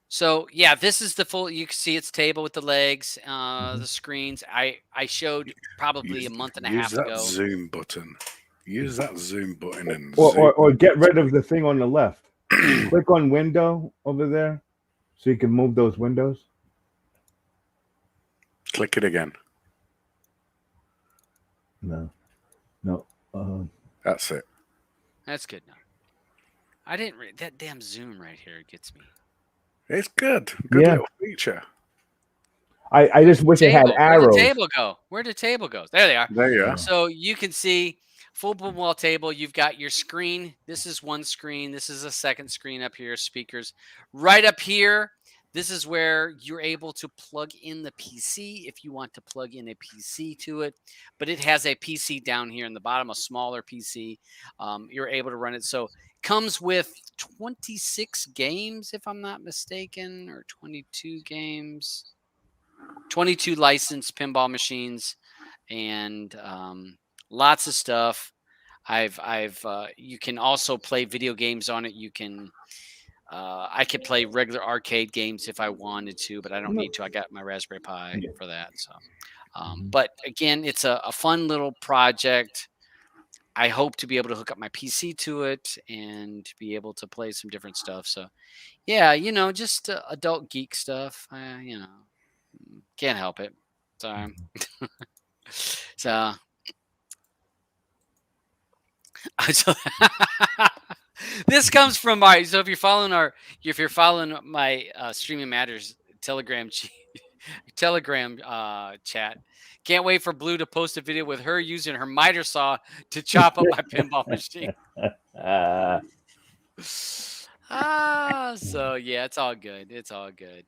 So yeah, this is the full. You can see its table with the legs, the screens. I showed probably a month and a half ago. Zoom button. Use that zoom button and or get rid of the thing on the left. Click on window over there, so you can move those windows. Click it again. No. That's it. That's good now. I didn't read that damn zoom right here. It gets me. It's good. Good little feature. I just wish it had arrows. Where'd the table go? Where did the table go? There they are. There you are. So you can see full wall table. You've got your screen. This is one screen. This is a second screen up here. Speakers. Right up here. This is where you're able to plug in the PC if you want to plug in a PC to it. But it has a PC down here in the bottom, a smaller PC. You're able to run it. So comes with 26 games, if I'm not mistaken, or 22 games. 22 licensed pinball machines and lots of stuff. You can also play video games on it. You can I could play regular arcade games if I wanted to, but I don't need to. I got my Raspberry Pi for that. So but again, it's a fun little project. I hope to be able to hook up my PC to it and be able to play some different stuff. So yeah, just adult geek stuff. Can't help it. Sorry. So this comes from so if you're following my Streaming Matters Telegram chat, can't wait for Blue to post a video with her using her miter saw to chop up my pinball machine. So yeah, it's all good. It's all good.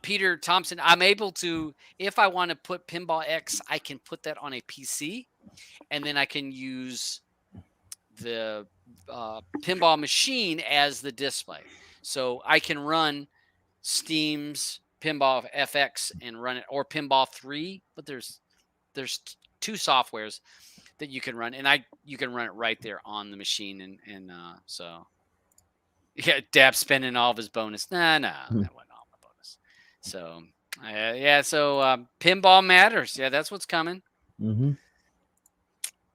Peter Thompson, I'm able to, if I want to put Pinball X, I can put that on a PC, and then I can use the pinball machine as the display. So I can run Steam's Pinball FX and run it, or Pinball 3, but there's two softwares that you can run, and you can run it right there on the machine, and so yeah, Dab spending all of his bonus. Nah, that wasn't all my bonus. So so Pinball Matters. Yeah, that's what's coming. Mm-hmm.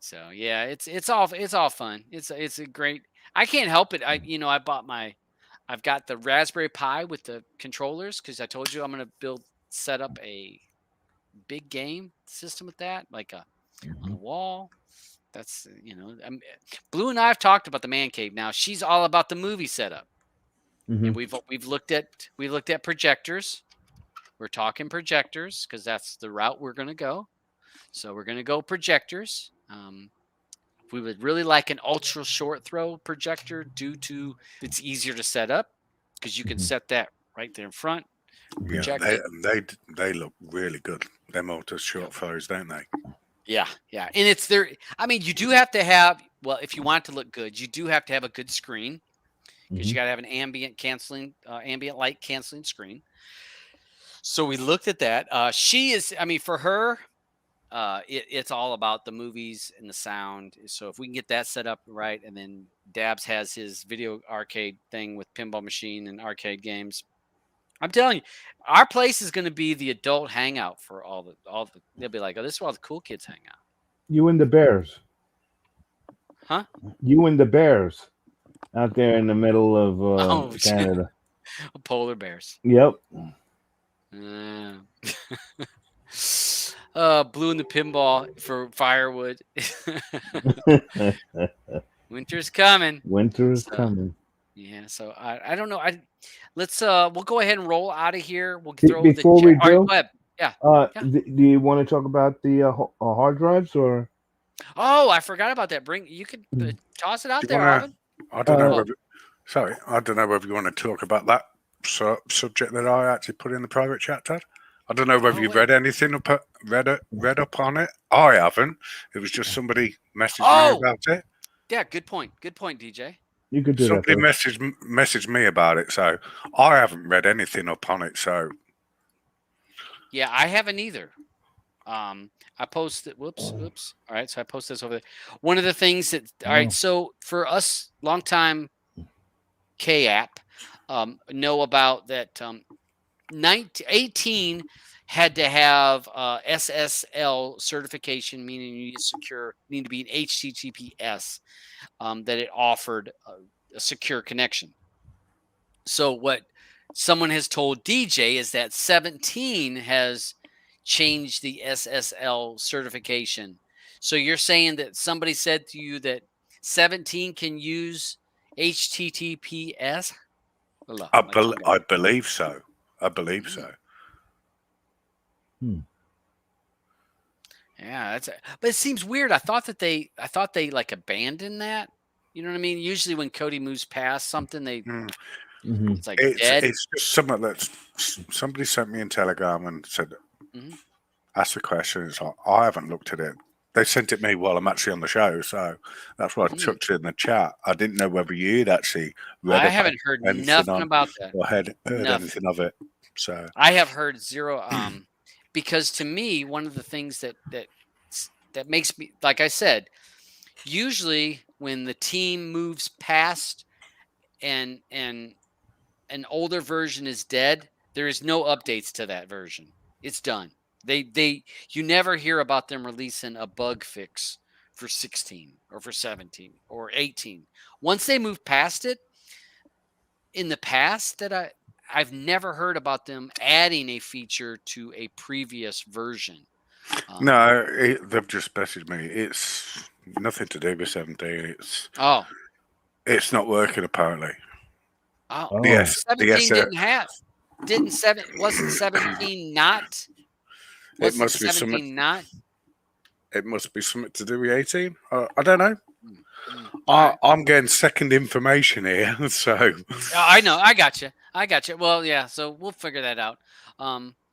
So yeah, it's all fun. It's a great. I can't help it. I've got the Raspberry Pi with the controllers because I told you I'm gonna set up a big game system with that, like on the wall. That's Blue and I have talked about the man cave. Now she's all about the movie setup, and we've looked at projectors. We're talking projectors because that's the route we're gonna go. So we're gonna go projectors. We would really like an ultra short throw projector due to it's easier to set up because you can set that right there in front. Yeah, they look really good. Them ultra short throws, don't they? Yeah. And it's there. I mean, you do have to have, well, if you want it to look good, you do have to have a good screen because you got to have an ambient light canceling screen. So we looked at that. For her, it's all about the movies and the sound. So if we can get that set up right, and then Dabs has his video arcade thing with pinball machine and arcade games. I'm telling you, our place is going to be the adult hangout for all the. They'll be like, "Oh, this is where all the cool kids hang out." You and the bears, huh? You and the bears, out there in the middle of Canada. Polar bears. Yep. Blue in the pinball for firewood. Winter's coming. Coming. Yeah, so I don't know. We'll go ahead and roll out of here. We'll throw before we do. Yeah. Do you want to talk about the hard drives or? Oh, I forgot about that. You could toss it out there, Arvin. I don't know. I don't know whether you want to talk about that subject that I actually put in the private chat, Ted. I don't know whether you've read anything read up on it. I haven't. It was just somebody messaged me about it. Yeah, good point. Good point, DJ. You could do Somebody that. messaged me about it, so I haven't read anything up on it. So yeah, I haven't either. I posted. Whoops. All right, so I posted this over there. One of the things that. All right, so for us, longtime K-app, know about that. 18 had to have SSL certification, meaning you need to be an HTTPS, that it offered a secure connection. So what someone has told DJ is that 17 has changed the SSL certification. So you're saying that somebody said to you that 17 can use HTTPS? I believe so. I believe so. Yeah, but it seems weird. I thought they like abandoned that. You know what I mean? Usually when Cody moves past something, it's like dead. It's just something that somebody sent me in Telegram and said, ask the question. It's like, I haven't looked at it. They sent it me while I'm actually on the show, so that's why I chucked it in the chat. I didn't know whether you'd actually read. I haven't heard nothing about that or heard anything of it. So I have heard zero. Because to me, one of the things that makes me, like I said, usually when the team moves past and an older version is dead, there is no updates to that version. It's done. You never hear about them releasing a bug fix for 16 or for 17 or 18. Once they move past it, in the past that I've never heard about them adding a feature to a previous version. No, they've just messaged me. It's nothing to do with 17. It's not working apparently. Oh, yes. 17 wasn't 17 not? It must be 17 not. It must be something to do with 18. I don't know. I'm getting second information here, so I know. I got you. Well, yeah. So we'll figure that out.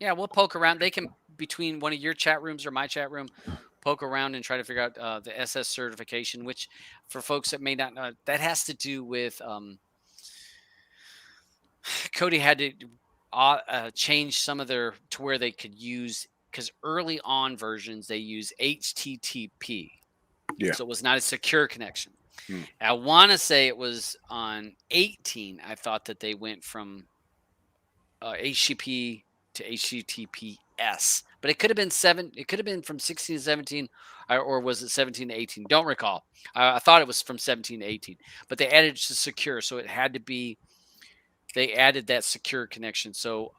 Yeah, we'll poke around. They can, between one of your chat rooms or my chat room, poke around and try to figure out the SS certification. Which, for folks that may not know, that has to do with Cody had to change some of their to where they could use, because early on versions they use HTTP. Yeah. So it was not a secure connection. I want to say it was on 18. I thought that they went from HTTP to HTTPS, but it could have been 7. It could have been from 16 to 17, or was it 17 to 18? Don't recall. I thought it was from 17 to 18, but they added to secure, so it had to be. They added that secure connection. So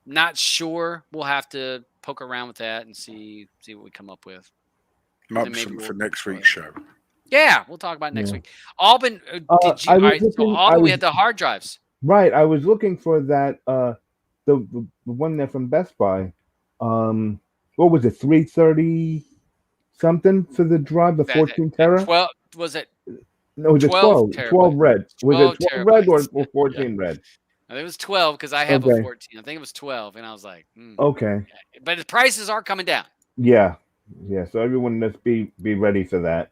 not sure. We'll have to poke around with that and see what we come up with. Might be something for next week's show. Yeah, we'll talk about it next week. Alban, we had the hard drives. Right, I was looking for that. The one there from Best Buy. What was it? 330 something for the drive, the 14 tera. 12 was it? No, was it 12? 12 red. Was it 12 red or 14 red? It was 12 because I have a 14. I think it was 12, and I was like, okay. But the prices are coming down. Yeah. So everyone must be ready for that.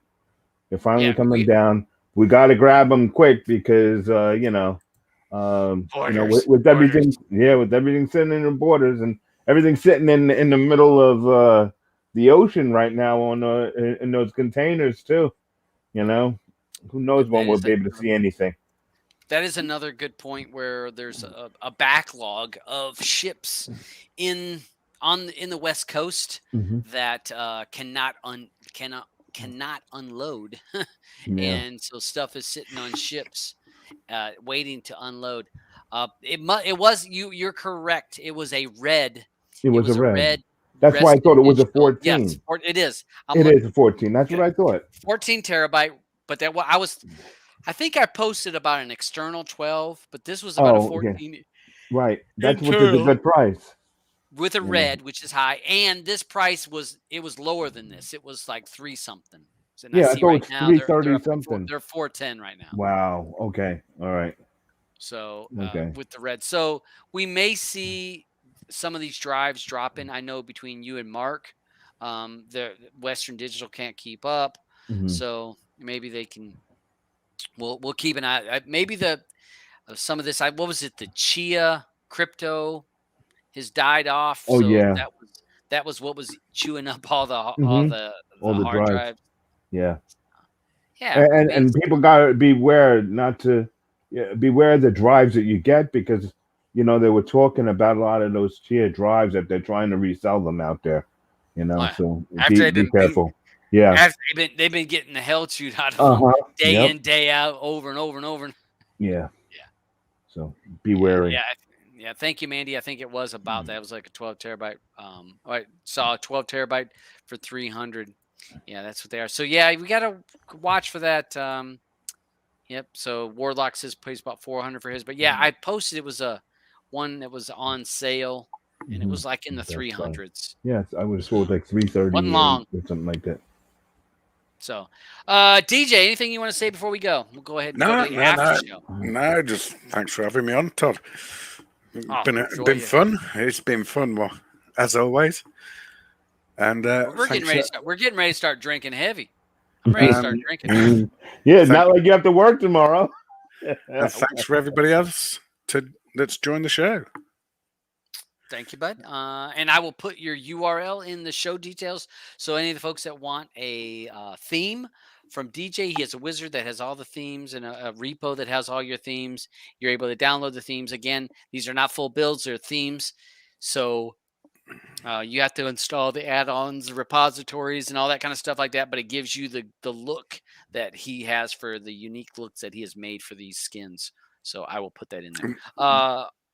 They're finally coming down. We got to grab them quick because with everything, with everything sitting in the borders and everything sitting in the middle of the ocean right now on in those containers too. Who knows when we'll be able to see anything. That is another good point where there's a backlog of ships in the West Coast that cannot unload, and so stuff is sitting on ships, waiting to unload. You're correct. It was a red. It was a red. That's why I thought it was a 14. Yes, it is. It is a 14. That's what I thought. 14 terabyte. But I think I posted about an external 12, but this was about a 14. Okay. Right. That's what is a good price. With a red, which is high, and this price was lower than this. It was like 3 something. So I thought it was 330 something. They're 410 right now. Wow. Okay. All right. So with the red, so we may see some of these drives dropping. I know between you and Mark, the Western Digital can't keep up, so maybe they can. We'll keep an eye. Maybe some of this. What was it? The Chia crypto has died off. Oh, so yeah. that was what was chewing up all the hard drives. drives. Yeah. Yeah, and people gotta beware beware of the drives that you get, because they were talking about a lot of those Chia drives that they're trying to resell them out there. So be careful. After they've been getting the hell chewed out of them day in, day out, over and over and over. Yeah. So be wary. Yeah. Thank you, Mandy. I think it was about that. It was like a 12 terabyte. I saw a 12 terabyte for 300. Yeah, that's what they are. So yeah, we gotta watch for that. Yep. So Warlock says pays about 400 for his, but yeah, I posted it was a one that was on sale, and it was like in the 300s. Yeah, I would have sold like 330 One long or something like that. So, DJ, anything you want to say before we go? We'll go ahead and go to the after show. No, just thanks for having me on, Todd. Been fun. It's been fun, as always. And we're getting ready to start drinking heavy. I'm ready to start drinking. Yeah, it's not like you have to work tomorrow. And thanks for everybody else that's joined the show. Thank you, bud. And I will put your URL in the show details. So any of the folks that want a theme from DJ, he has a wizard that has all the themes and a repo that has all your themes. You're able to download the themes. Again, these are not full builds, they're themes. So you have to install the add-ons, the repositories, and all that kind of stuff like that. But it gives you the look that he has for the unique looks that he has made for these skins. So I will put that in there.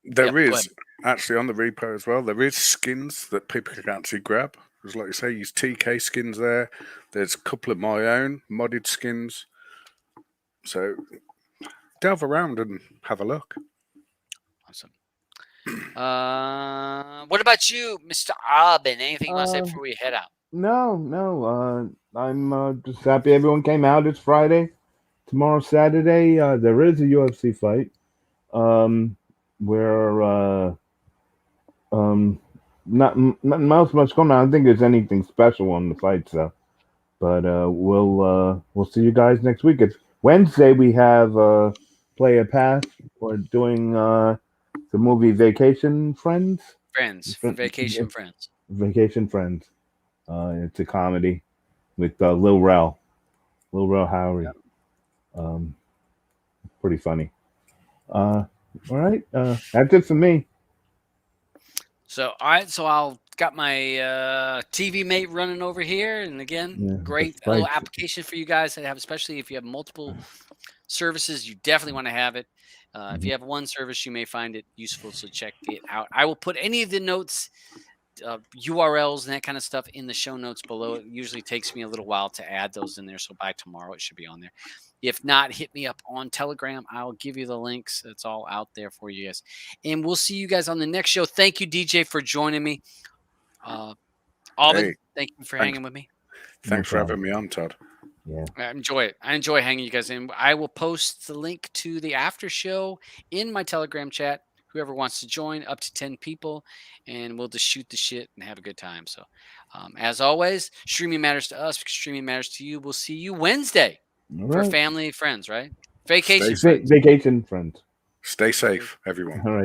There is actually on the repo as well. There is skins that people can actually grab. Because, like you say, use TK skins there. There's a couple of my own modded skins. So delve around and have a look. Awesome. What about you, Mr. Albin? Anything you want to say before we head out? No. I'm just happy everyone came out. It's Friday. Tomorrow, Saturday, there is a UFC fight. Where not much going on. I don't think there's anything special on the fight, so. But we'll see you guys next week. It's Wednesday. We have Player Pass. We're doing the movie Vacation Friends. Vacation Friends. Vacation Friends. It's a comedy with Lil Rel Howery. Pretty funny. All right, that's it for me. So I'll got my TV mate running over here, and again, great little application for you guys that have, especially if you have multiple services, you definitely want to have it. If you have one service, you may find it useful, so check it out. I will put any of the notes, URLs, and that kind of stuff in the show notes below. It usually takes me a little while to add those in there, so by tomorrow it should be on there. If not, hit me up on Telegram. I'll give you the links. It's all out there for you guys. And we'll see you guys on the next show. Thank you, DJ, for joining me. Alvin, thank you for hanging with me. Thanks for having me on, Todd. Yeah, I enjoy it. I enjoy hanging you guys in. I will post the link to the after show in my Telegram chat. Whoever wants to join, up to 10 people, and we'll just shoot the shit and have a good time. So, as always, streaming matters to us because streaming matters to you. We'll see you Wednesday for family and friends, right? Vacation friends. Vacation friends. Stay safe, everyone. All right.